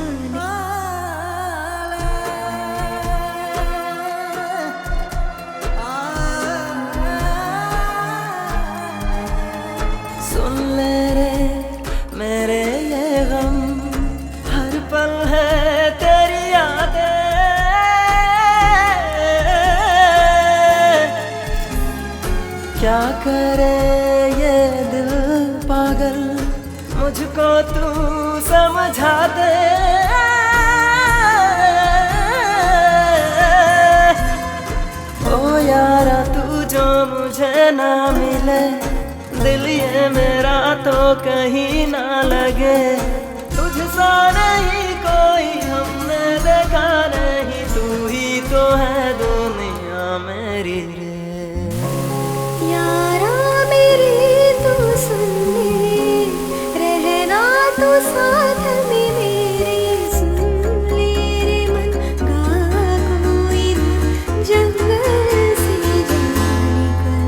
सुन ले रे मेरे ये गम, हर पल है तेरी यादें। क्या करे ये दिल पागल, मुझको तू समझा दे। ओ यारा तू जो मुझे ना मिले, दिल ये मेरा तो कहीं ना लगे। तुझसा नहीं कोई हमने देखा नहीं, तू ही तो है दुनिया मेरी रे। यारा मेरे तू सुन ले, रहना तू साथ में मेरे। सुन ले रे मन, गा कोई धुन, जंगल से जा निकल।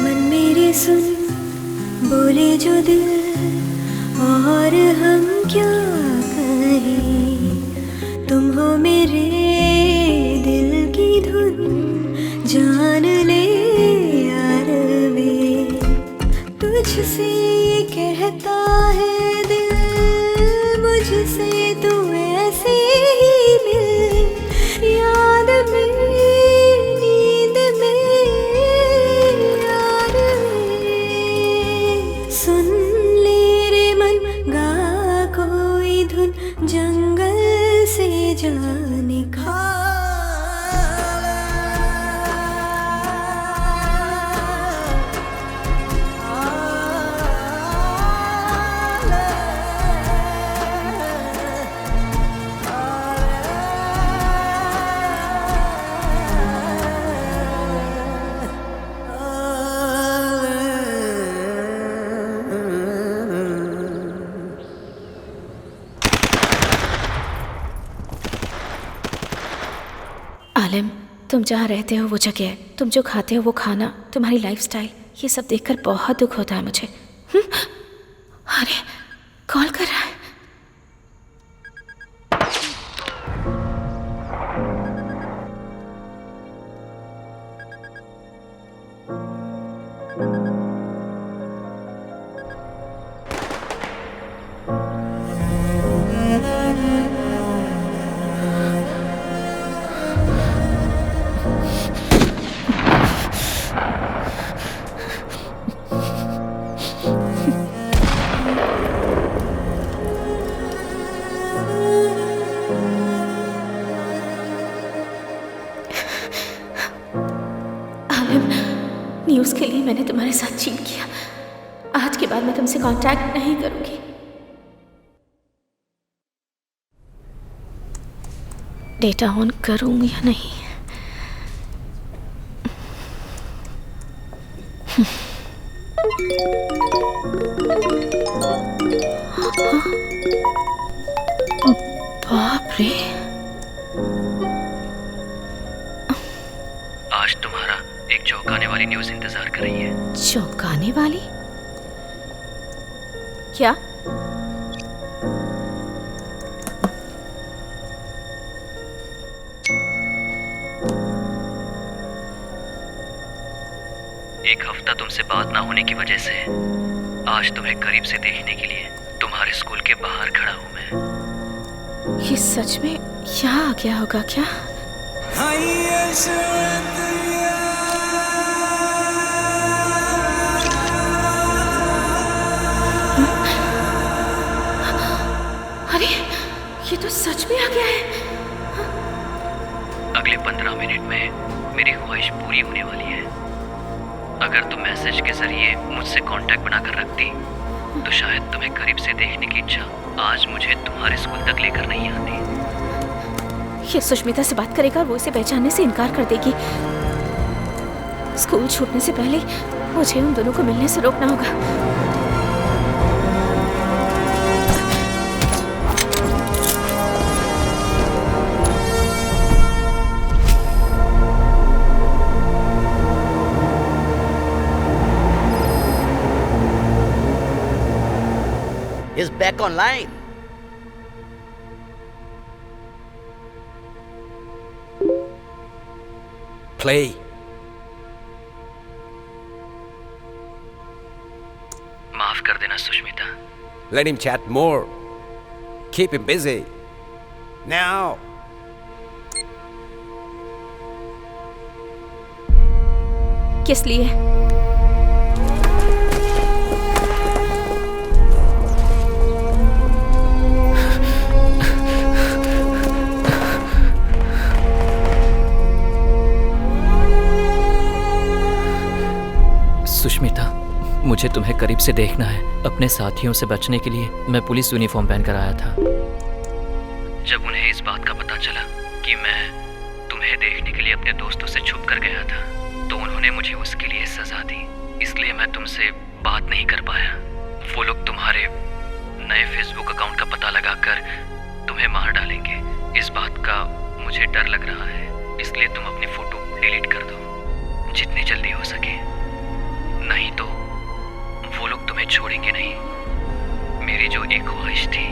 मन मेरे सुन, बोले जो दिल, और हम क्या कहें। तुम हो मेरे दिल की धुन, जान ले यार वे। तुझसे कहता है दिल, मुझसे तू ऐसे ही मिल। याद में, नींद में, यार में। सुन ले रे मन, गा कोई धुन, जंगल से जा निकल। आलिम, तुम जहाँ रहते हो वो जगह, तुम जो खाते हो वो खाना, तुम्हारी लाइफस्टाइल, ये सब देखकर बहुत दुख होता है मुझे। अरे कॉल कर रहा है। न्यूज़ के लिए मैंने तुम्हारे साथ चीट किया। आज के बाद मैं तुमसे कांटेक्ट नहीं करूंगी। डेटा ऑन करूं या नहीं? बाप रे, आज तुम्हारा एक चौंकाने वाली न्यूज़ इंतजार कर रही है। चौंकाने वाली? क्या? एक हफ्ता तुमसे बात ना होने की वजह से आज तुम्हें करीब से देखने के लिए तुम्हारे स्कूल के बाहर खड़ा हूं मैं। ये सच में यहाँ आ गया होगा क्या? अरे ये तो सच में आ गया है। अगले 15 मिनट में मेरी ख्वाहिश पूरी होने वाली है। अगर तुम मैसेज के जरिए मुझसे कांटेक्ट बनाकर रखती तो शायद तुम्हें करीब से देखने की इच्छा आज मुझे तुम्हारे स्कूल तक लेकर नहीं आती। ये सुष्मिता से बात करेगा, वो इसे पहचानने से इनकार कर देगी। स्कूल छूटने से पहले मुझे उन दोनों को मिलने से रोकना होगा। Is back online. Play. माफ कर देना Sushmita. Let him chat more. Keep him busy. Now. किस लिए? सुष्मिता, मुझे तुम्हें करीब से देखना है। अपने साथियों से बचने के लिए मैं पुलिस यूनिफॉर्म पहनकर आया था। जब उन्हें इस बात का पता चला कि मैं तुम्हें देखने के लिए अपने दोस्तों से छुप कर गया था तो उन्होंने मुझे उसके लिए सजा दी। इसलिए मैं तुमसे बात नहीं कर पाया। वो लोग तुम्हारे नए फेसबुक अकाउंट का पता लगाकर तुम्हें मार डालेंगे। इस बात का मुझे डर लग रहा है, इसलिए तुम अपनी फोटो डिलीट कर दो जितनी जल्दी हो सके, नहीं तो वो लोग तुम्हें छोड़ेंगे नहीं। मेरी जो एक ख्वाहिश थी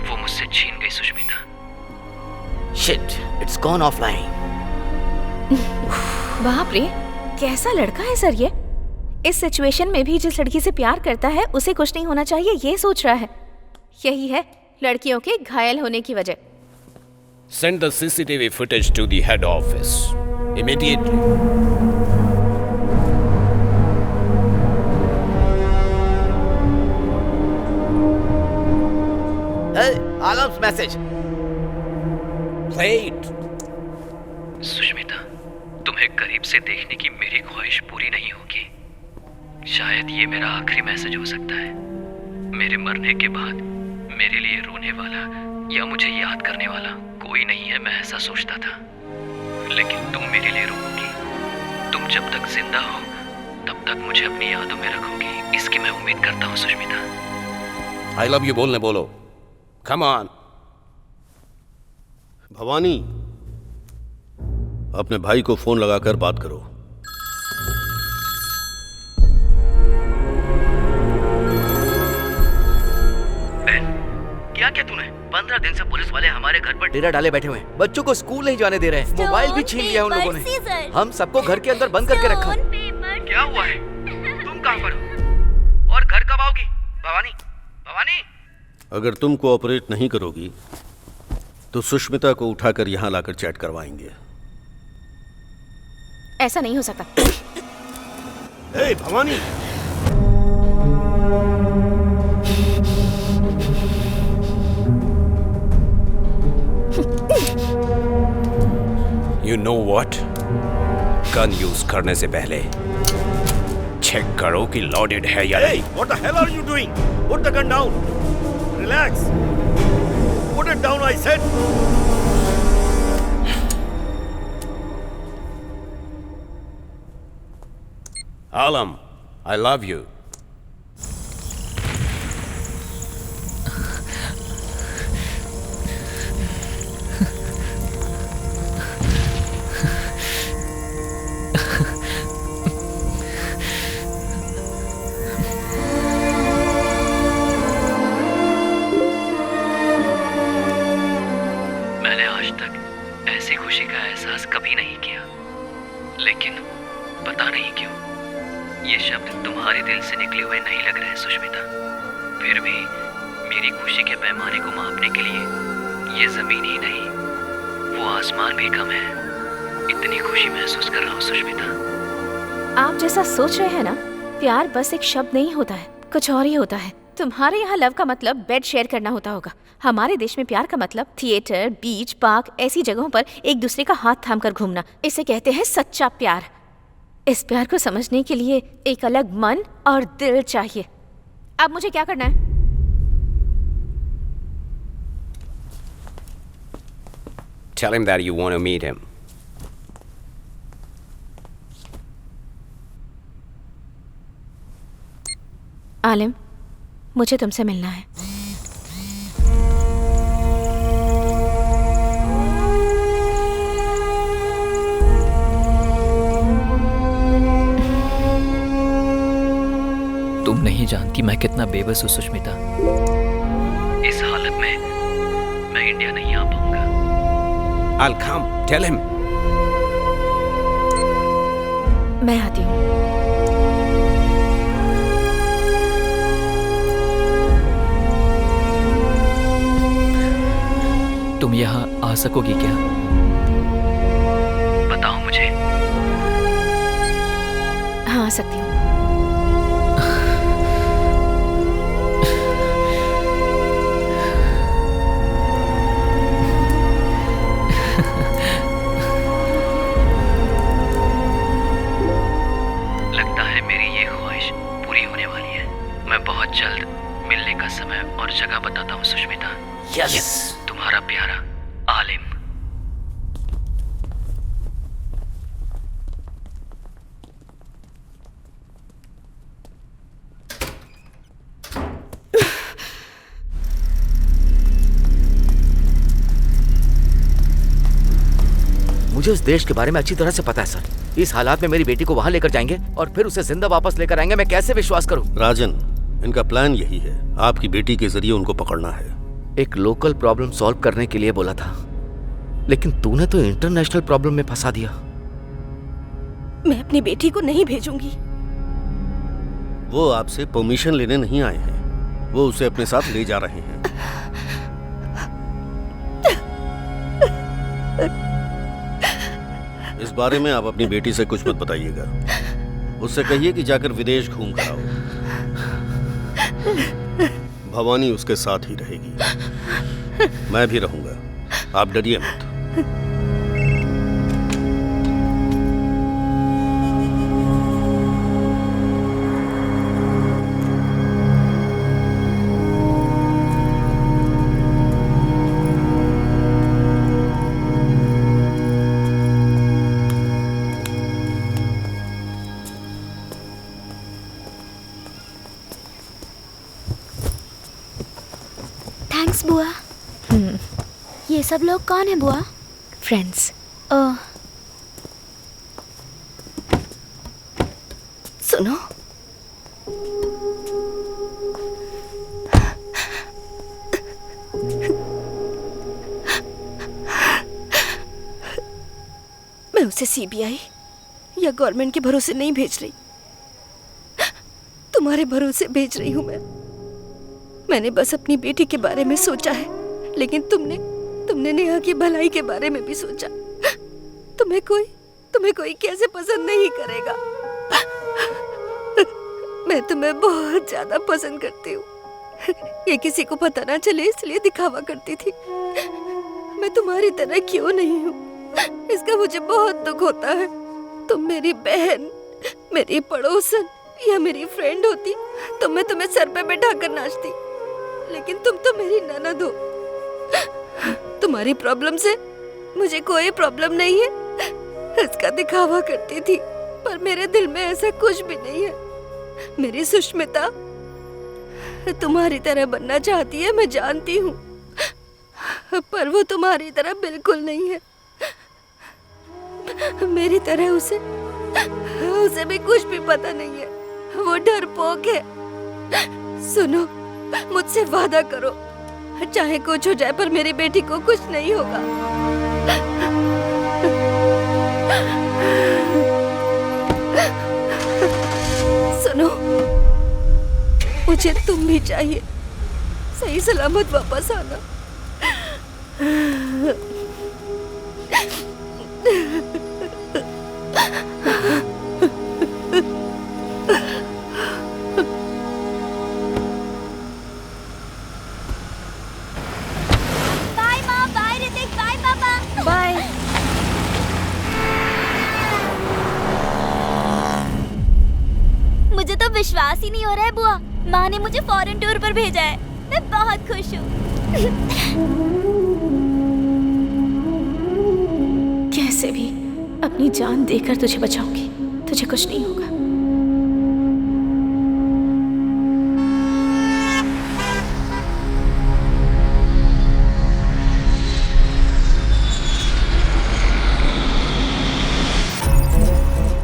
वो मुझसे छीन गई Sushmita. Shit, it's gone offline. बाप रे, कैसा लड़का है सर ये। इस सिचुएशन में भी जिस लड़की से प्यार करता है उसे कुछ नहीं होना चाहिए ये सोच रहा है। यही है लड़कियों के घायल होने की वजह। Send the CCTV footage to the head office immediately. Hey, Alam's message. Play it. Sushmita, तुम्हें करीब से देखने की मेरी ख्वाहिश पूरी नहीं होगी। शायद ये मेरा आखिरी मैसेज हो सकता है। मेरे मरने के बाद मेरे लिए रोने वाला या मुझे याद करने वाला कोई नहीं है, मैं ऐसा सोचता था। लेकिन तुम मेरे लिए रोओगी। तुम जब तक जिंदा हो तब तक मुझे अपनी यादों में रखोगी, इसकी मैं उम्मीद करता हूँ सुष्मिता। I love you बोलने बोलो। Come on. भवानी, अपने भाई को फोन लगाकर बात करो। क्या क्या तूने? 15 दिन से पुलिस वाले हमारे घर पर डेरा डाले बैठे हुए हैं। बच्चों को स्कूल नहीं जाने दे रहे हैं। मोबाइल भी छीन लिया उन लोगों ने। हम सबको घर के अंदर बंद करके रखा। क्या हुआ है? तुम कहाँ पर हो? और घर कब आओगी? भवानी, भवानी। अगर तुम कोऑपरेट नहीं करोगी तो सुष्मिता को उठाकर यहाँ लाकर चैट करवाएंगे। ऐसा नहीं हो सकता। ए, Bhavani. You know what? Gun use करने से पहले चेक करो कि लोडेड है या नहीं। What the hell are you doing? Put the gun down. Relax. Put it down, I said. Alam, I love you. मैंने आज तक ऐसी खुशी का एहसास कभी नहीं किया, लेकिन पता नहीं क्यों ये शब्द तुम्हारे दिल से निकले हुए नहीं लग रहे सुष्मिता। फिर भी मेरी खुशी के पैमाने को मापने के लिए ये जमीन ही नहीं, वो आसमान भी कम है। इतनी खुशी महसूस कर रहा हूँ सुष्मिता। आप जैसा सोच रहे हैं ना, प्यार बस एक शब्द नहीं होता है, कुछ और ही होता है। तुम्हारे यहाँ लव का मतलब बेड शेयर करना होता होगा। हमारे देश में प्यार का मतलब थिएटर, बीच, पार्क, ऐसी जगहों पर एक दूसरे का हाथ थाम कर घूमना। इसे कहते हैं सच्चा प्यार। इस प्यार को समझने के लिए एक अलग मन और दिल चाहिए। अब मुझे क्या करना है? Tell him that you want to meet him. आलिम, मुझे तुमसे मिलना है। तुम नहीं जानती मैं कितना बेबस हूँ सुष्मिता। इस हालत में मैं इंडिया नहीं आ पाऊंगा। I'll come. Tell him. मैं आती हूँ। तुम यहाँ आ सकोगी क्या? बताओ मुझे। हाँ, आ सकती हूँ। लगता है मेरी ये ख्वाहिश पूरी होने वाली है। मैं बहुत जल्द मिलने का समय और जगह बताता हूँ सुष्मिता। यस। तुम्हारा प्यारा आलिम। मुझे इस देश के बारे में अच्छी तरह से पता है सर। इस हालात में मेरी बेटी को वहाँ लेकर जाएंगे और फिर उसे जिंदा वापस लेकर आएंगे। मैं कैसे विश्वास करूँ? राजन, इनका प्लान यही है, आपकी बेटी के जरिए उनको पकड़ना है। एक लोकल प्रॉब्लम सॉल्व करने के लिए बोला था, लेकिन तूने तो इंटरनेशनल प्रॉब्लम में फंसा दिया। मैं अपनी बेटी को नहीं भेजूंगी। वो आपसे परमिशन लेने नहीं आए हैं, वो उसे अपने साथ ले जा रहे हैं। इस बारे में आप अपनी बेटी से कुछ मत बताइएगा। उससे कहिए कि जाकर विदेश घूम कर आओ। भवानी उसके साथ ही रहेगी, मैं भी रहूंगा। आप डरिए मत। थैंक्स बुआ। ये सब लोग कौन है बुआ? फ्रेंड्स। ओह, सुनो, मैं उसे सीबीआई या गवर्नमेंट के भरोसे नहीं भेज रही, तुम्हारे भरोसे भेज रही हूं। मैंने बस अपनी बेटी के बारे में सोचा है, लेकिन तुमने नेहा की भलाई के बारे में भी सोचा। तुम्हें कोई कैसे पसंद नहीं करेगा। मैं तुम्हें बहुत ज्यादा पसंद करती हूँ। ये किसी को पता ना चले इसलिए दिखावा करती थी। मैं तुम्हारी तरह क्यों नहीं हूँ, इसका मुझे बहुत दुख होता है। तुम मेरी बहन, मेरी पड़ोसन या मेरी फ्रेंड होती तो मैं तुम्हें सर पे बैठा कर नाचती, लेकिन तुम तो मेरी ननद हो। तुम्हारी प्रॉब्लम से मुझे कोई प्रॉब्लम नहीं है, इसका दिखावा करती थी, पर मेरे दिल में ऐसा कुछ भी नहीं है। मेरी सुष्मिता तुम्हारी तरह बनना चाहती है, मैं जानती हूँ, पर वो तुम्हारी तरह बिल्कुल नहीं है। मेरी तरह उसे भी कुछ भी पता नहीं है, वो डरपोक है। सुनो, मुझसे वादा करो, चाहे कुछ हो जाए पर मेरी बेटी को कुछ नहीं होगा। सुनो, मुझे तुम भी चाहिए, सही सलामत वापस आना। विश्वास ही नहीं हो रहा है बुआ, माँ ने मुझे फॉरेन टूर पर भेजा है। मैं बहुत खुश हूँ। कैसे भी अपनी जान देकर तुझे बचाऊंगी, तुझे कुछ नहीं होगा।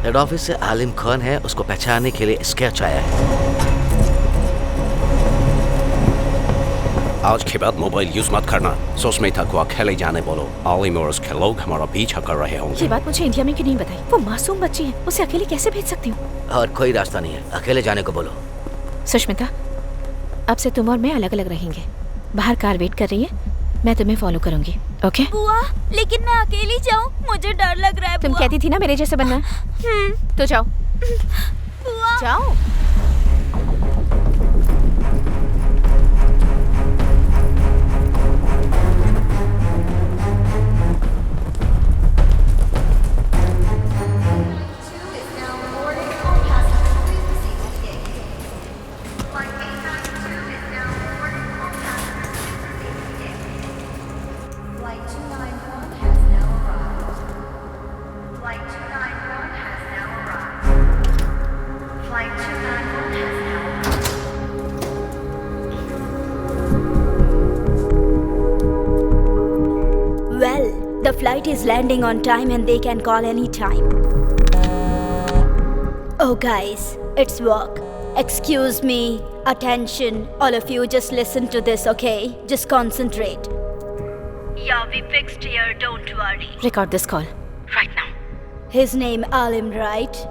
हेड ऑफिस से आलिम खान है, उसको पहचानने के लिए स्केच आया है। आज के बाद मोबाइल यूज मत करना। सुष्मिता को अकेले जाने बोलो। आलिम और उसके लोग हमारा पीछा कर रहे होंगे। ये बात मुझे इंडिया में क्यों नहीं बताई? वो मासूम बच्ची है, उसे अकेले कैसे भेज सकती हूँ? और कोई रास्ता नहीं है, अकेले जाने को बोलो। सुष्मिता, अब से तुम और मैं अलग अलग रहेंगे। बाहर कार वेट कर रही है, मैं तुम्हें फॉलो करूंगी। ओके? बुआ, लेकिन मैं अकेली जाऊँ, मुझे डर लग रहा है। तुम कहती थी ना मेरे जैसे बनना। तो जाओ। बुआ, जाओ। well, the flight is landing on time and they can call any time. Oh guys, it's work. Excuse me. Attention, all of you, just listen to this, okay? Just concentrate. Yeah, we fixed here, don't worry. Record this call right now. His name Alim, right?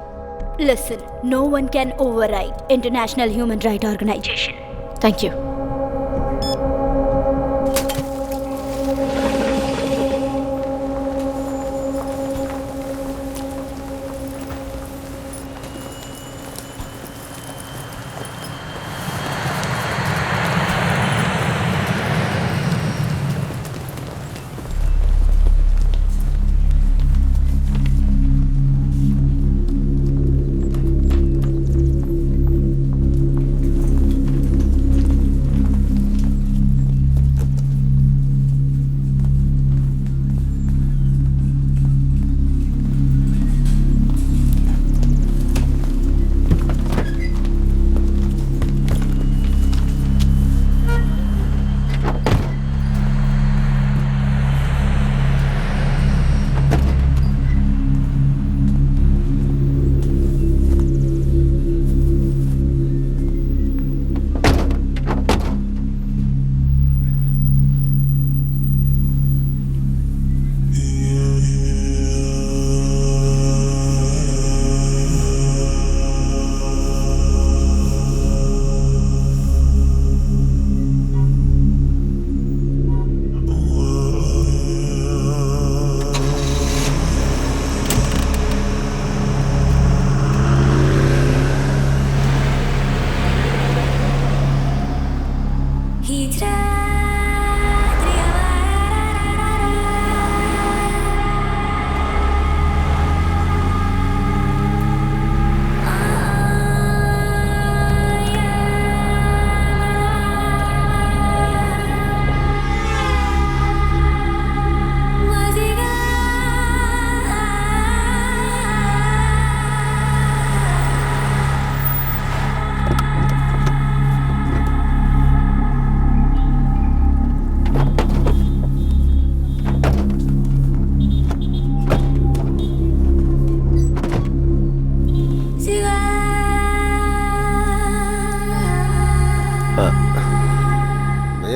Listen, no one can override International Human Rights Organization. Thank you.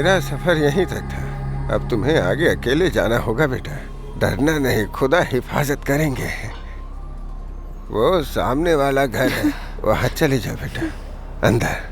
मेरा सफर यहीं तक था। अब तुम्हें आगे अकेले जाना होगा बेटा। डरना नहीं, खुदा हिफाजत करेंगे। वो सामने वाला घर है, वहाँ चले जाओ बेटा, अंदर।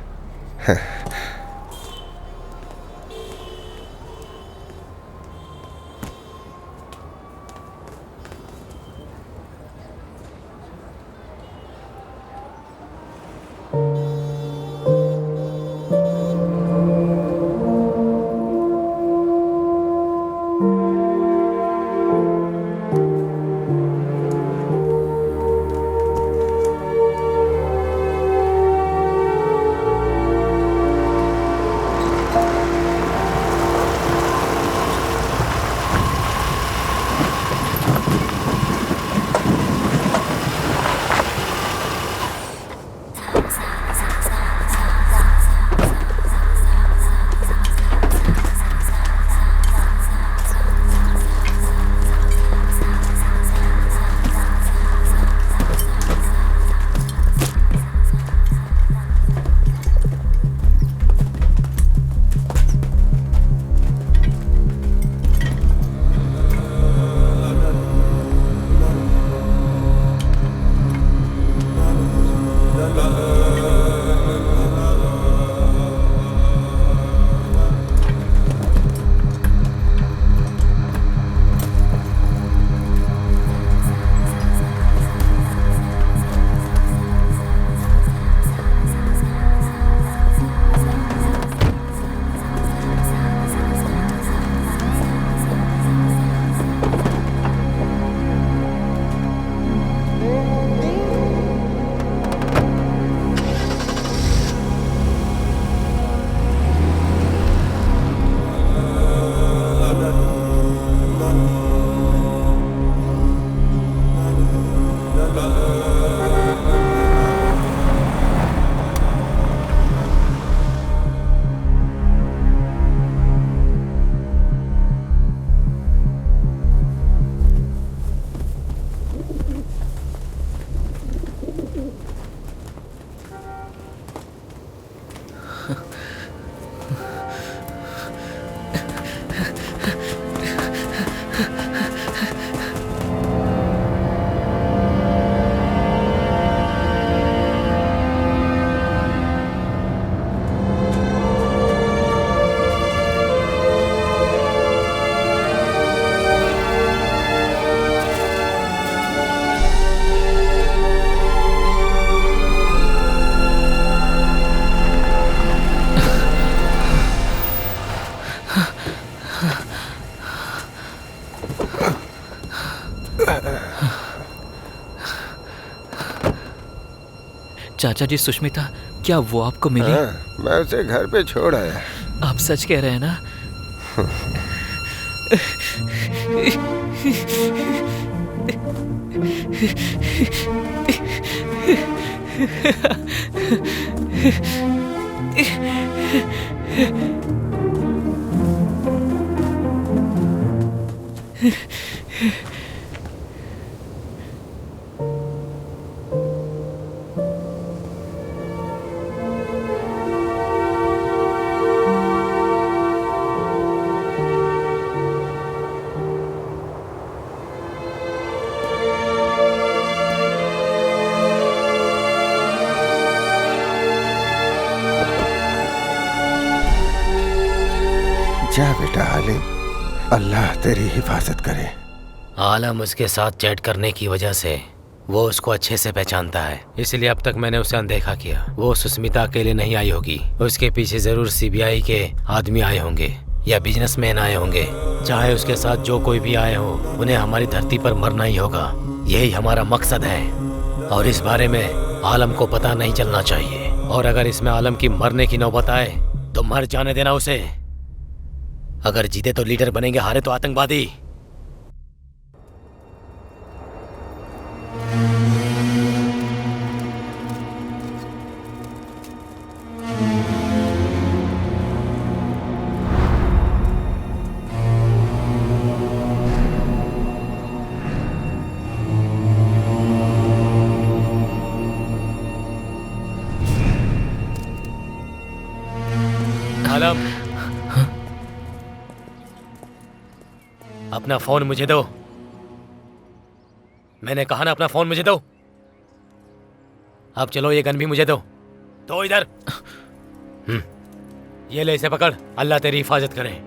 चाचा जी, सुष्मिता, क्या वो आपको मिली? मैं उसे घर पे छोड़ आया। आप सच कह रहे हैं ना? जा बेटा आलिम, अल्लाह तेरी हिफाजत करे। आलम उसके साथ चैट करने की वजह से वो उसको अच्छे से पहचानता है, इसलिए अब तक मैंने उसे अनदेखा किया। वो सुष्मिता अकेले नहीं आई होगी, उसके पीछे जरूर सीबीआई के आदमी आए होंगे या बिजनेसमैन आए होंगे। चाहे उसके साथ जो कोई भी आए हो, उन्हें हमारी धरती पर मरना ही होगा। यही हमारा मकसद है और इस बारे में आलम को पता नहीं चलना चाहिए। और अगर इसमें आलम की मरने की नौबत आए तो मर जाने देना उसे। अगर जीते तो लीडर बनेंगे, हारे तो आतंकवादी। आलम, अपना फोन मुझे दो। मैंने कहा ना, अपना फोन मुझे दो। अब चलो, ये गन भी मुझे दो। तो इधर ये ले, इसे पकड़। अल्लाह तेरी हिफाजत करे।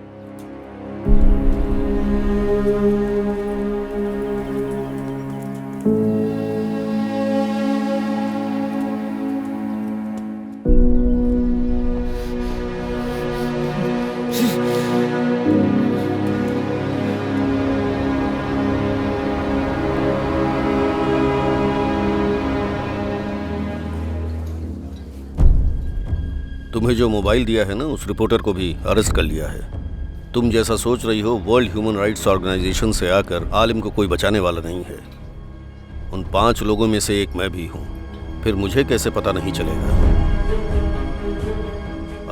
तुम्हें जो मोबाइल दिया है ना, उस रिपोर्टर को भी अरेस्ट कर लिया है। तुम जैसा सोच रही हो, वर्ल्ड ह्यूमन राइट्स ऑर्गेनाइजेशन से आकर आलिम को कोई बचाने वाला नहीं है। उन 5 लोगों में से एक मैं भी हूँ। फिर मुझे कैसे पता नहीं चलेगा?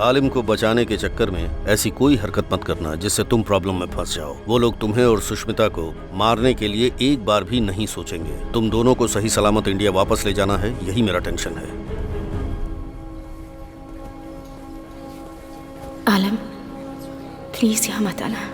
आलिम को बचाने के चक्कर में ऐसी कोई हरकत मत करना जिससे तुम प्रॉब्लम में फंस जाओ। वो लोग तुम्हें और सुष्मिता को मारने के लिए एक बार भी नहीं सोचेंगे। तुम दोनों को सही सलामत इंडिया वापस ले जाना है, यही मेरा टेंशन है। आलम, प्लीज यहाँ मत आना।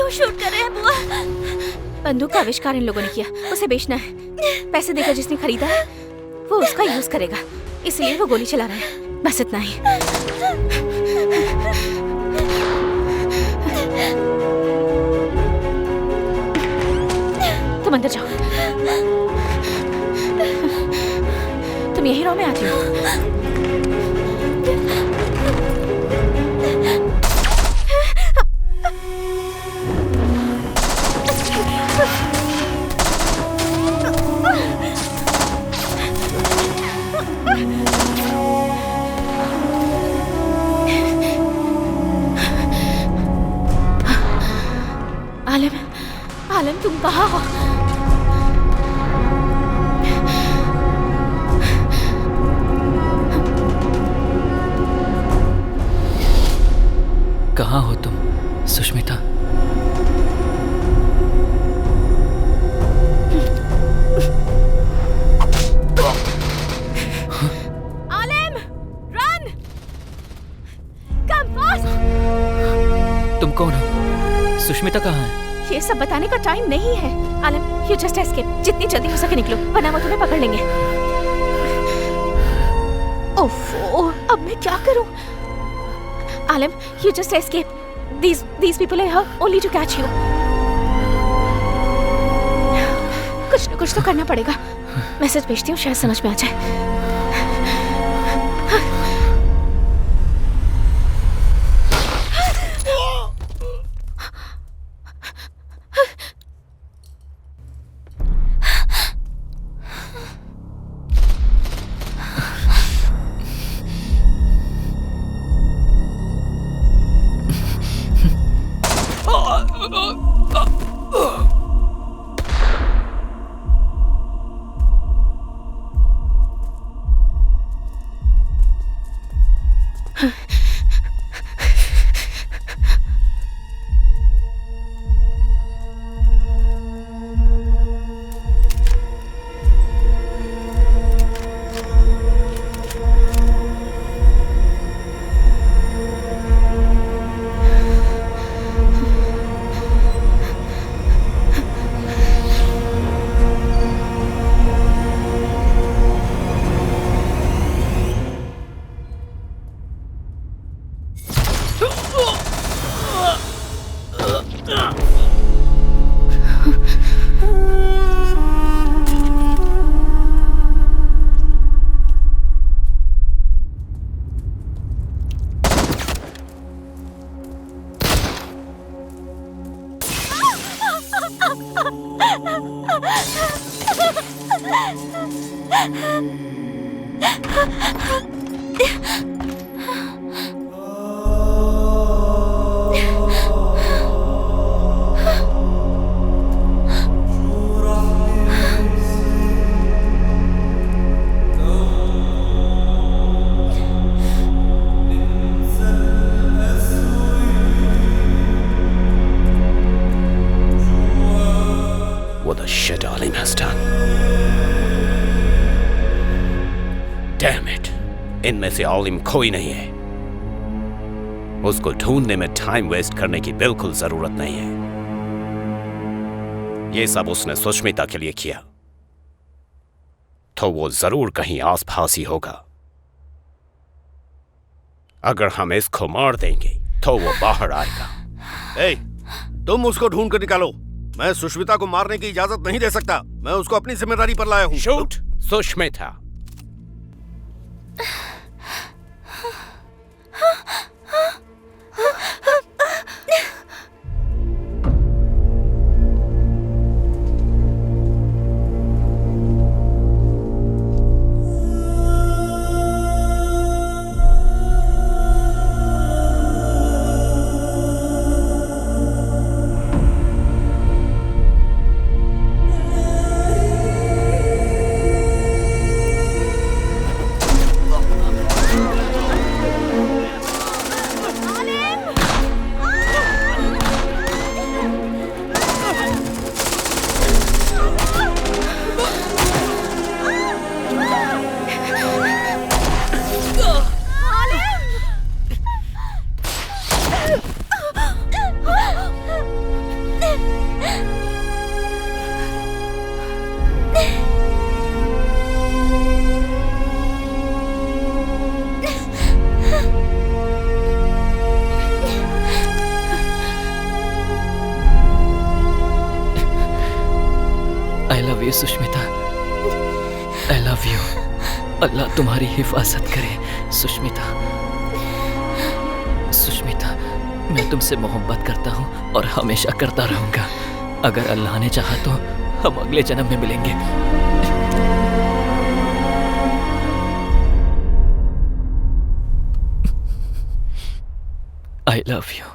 क्यों शूट कर रहे हैं बुआ? बंदूक का आविष्कार इन लोगों ने किया, उसे बेचना है। पैसे देकर जिसने खरीदा है वो उसका यूज करेगा, इसलिए वो गोली चला रहा है। बस इतना ही। तुम अंदर जाओ। तुम यही रो में आती हो? आलम, आलम तुम कहाँ हो? कहाँ हो तुम सुष्मिता? आलम, रन! Come fast! तुम कौन हो? सुष्मिता कहाँ है? ये सब बताने का टाइम नहीं है। आलम, यू जस्ट एस्केप। जितनी जल्दी हो सके निकलो, वरना वो तुम्हें पकड़ लेंगे। ओफो, अब मैं क्या करूं? आलम, you just escape. These people are here only to catch you. कुछ न कुछ तो करना पड़ेगा। मैसेज भेजती हूँ, शायद समझ में आ जाए। What the shit Alim has done? Damn it! इनमें से आलिम कोई नहीं है। उसको ढूंढने में टाइम वेस्ट करने की बिल्कुल जरूरत नहीं है। ये सब उसने सुष्मिता के लिए किया, तो वो जरूर कहीं आसपास ही होगा। अगर हम इसको मार देंगे तो वो बाहर आएगा। ए, तुम उसको ढूंढ कर निकालो। मैं सुष्मिता को मारने की इजाजत नहीं दे सकता। मैं उसको अपनी जिम्मेदारी पर लाया हूँ। Shoot Sushmita. You Sushmita, I love you. Allah तुम्हारी हिफाजत करे सुष्मिता। सुष्मिता, मैं तुमसे मोहब्बत करता हूँ और हमेशा करता रहूंगा। अगर अल्लाह ने चाहा तो हम अगले जन्म में मिलेंगे। आई लव यू।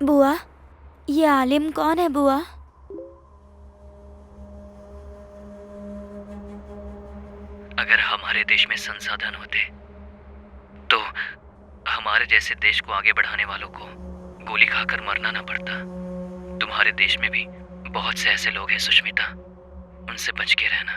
बुआ, ये आलिम कौन है बुआ? अगर हमारे देश में संसाधन होते तो हमारे जैसे देश को आगे बढ़ाने वालों को गोली खाकर मरना ना पड़ता। तुम्हारे देश में भी बहुत से ऐसे लोग हैं सुष्मिता, उनसे बच के रहना।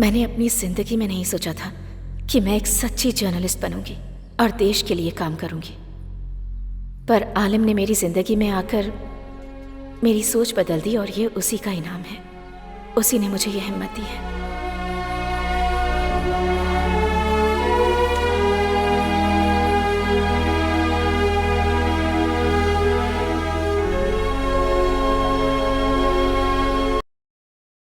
मैंने अपनी जिंदगी में नहीं सोचा था कि मैं एक सच्ची जर्नलिस्ट बनूंगी और देश के लिए काम करूंगी, पर आलिम ने मेरी जिंदगी में आकर मेरी सोच बदल दी और ये उसी का इनाम है। उसी ने मुझे ये हिम्मत दी है।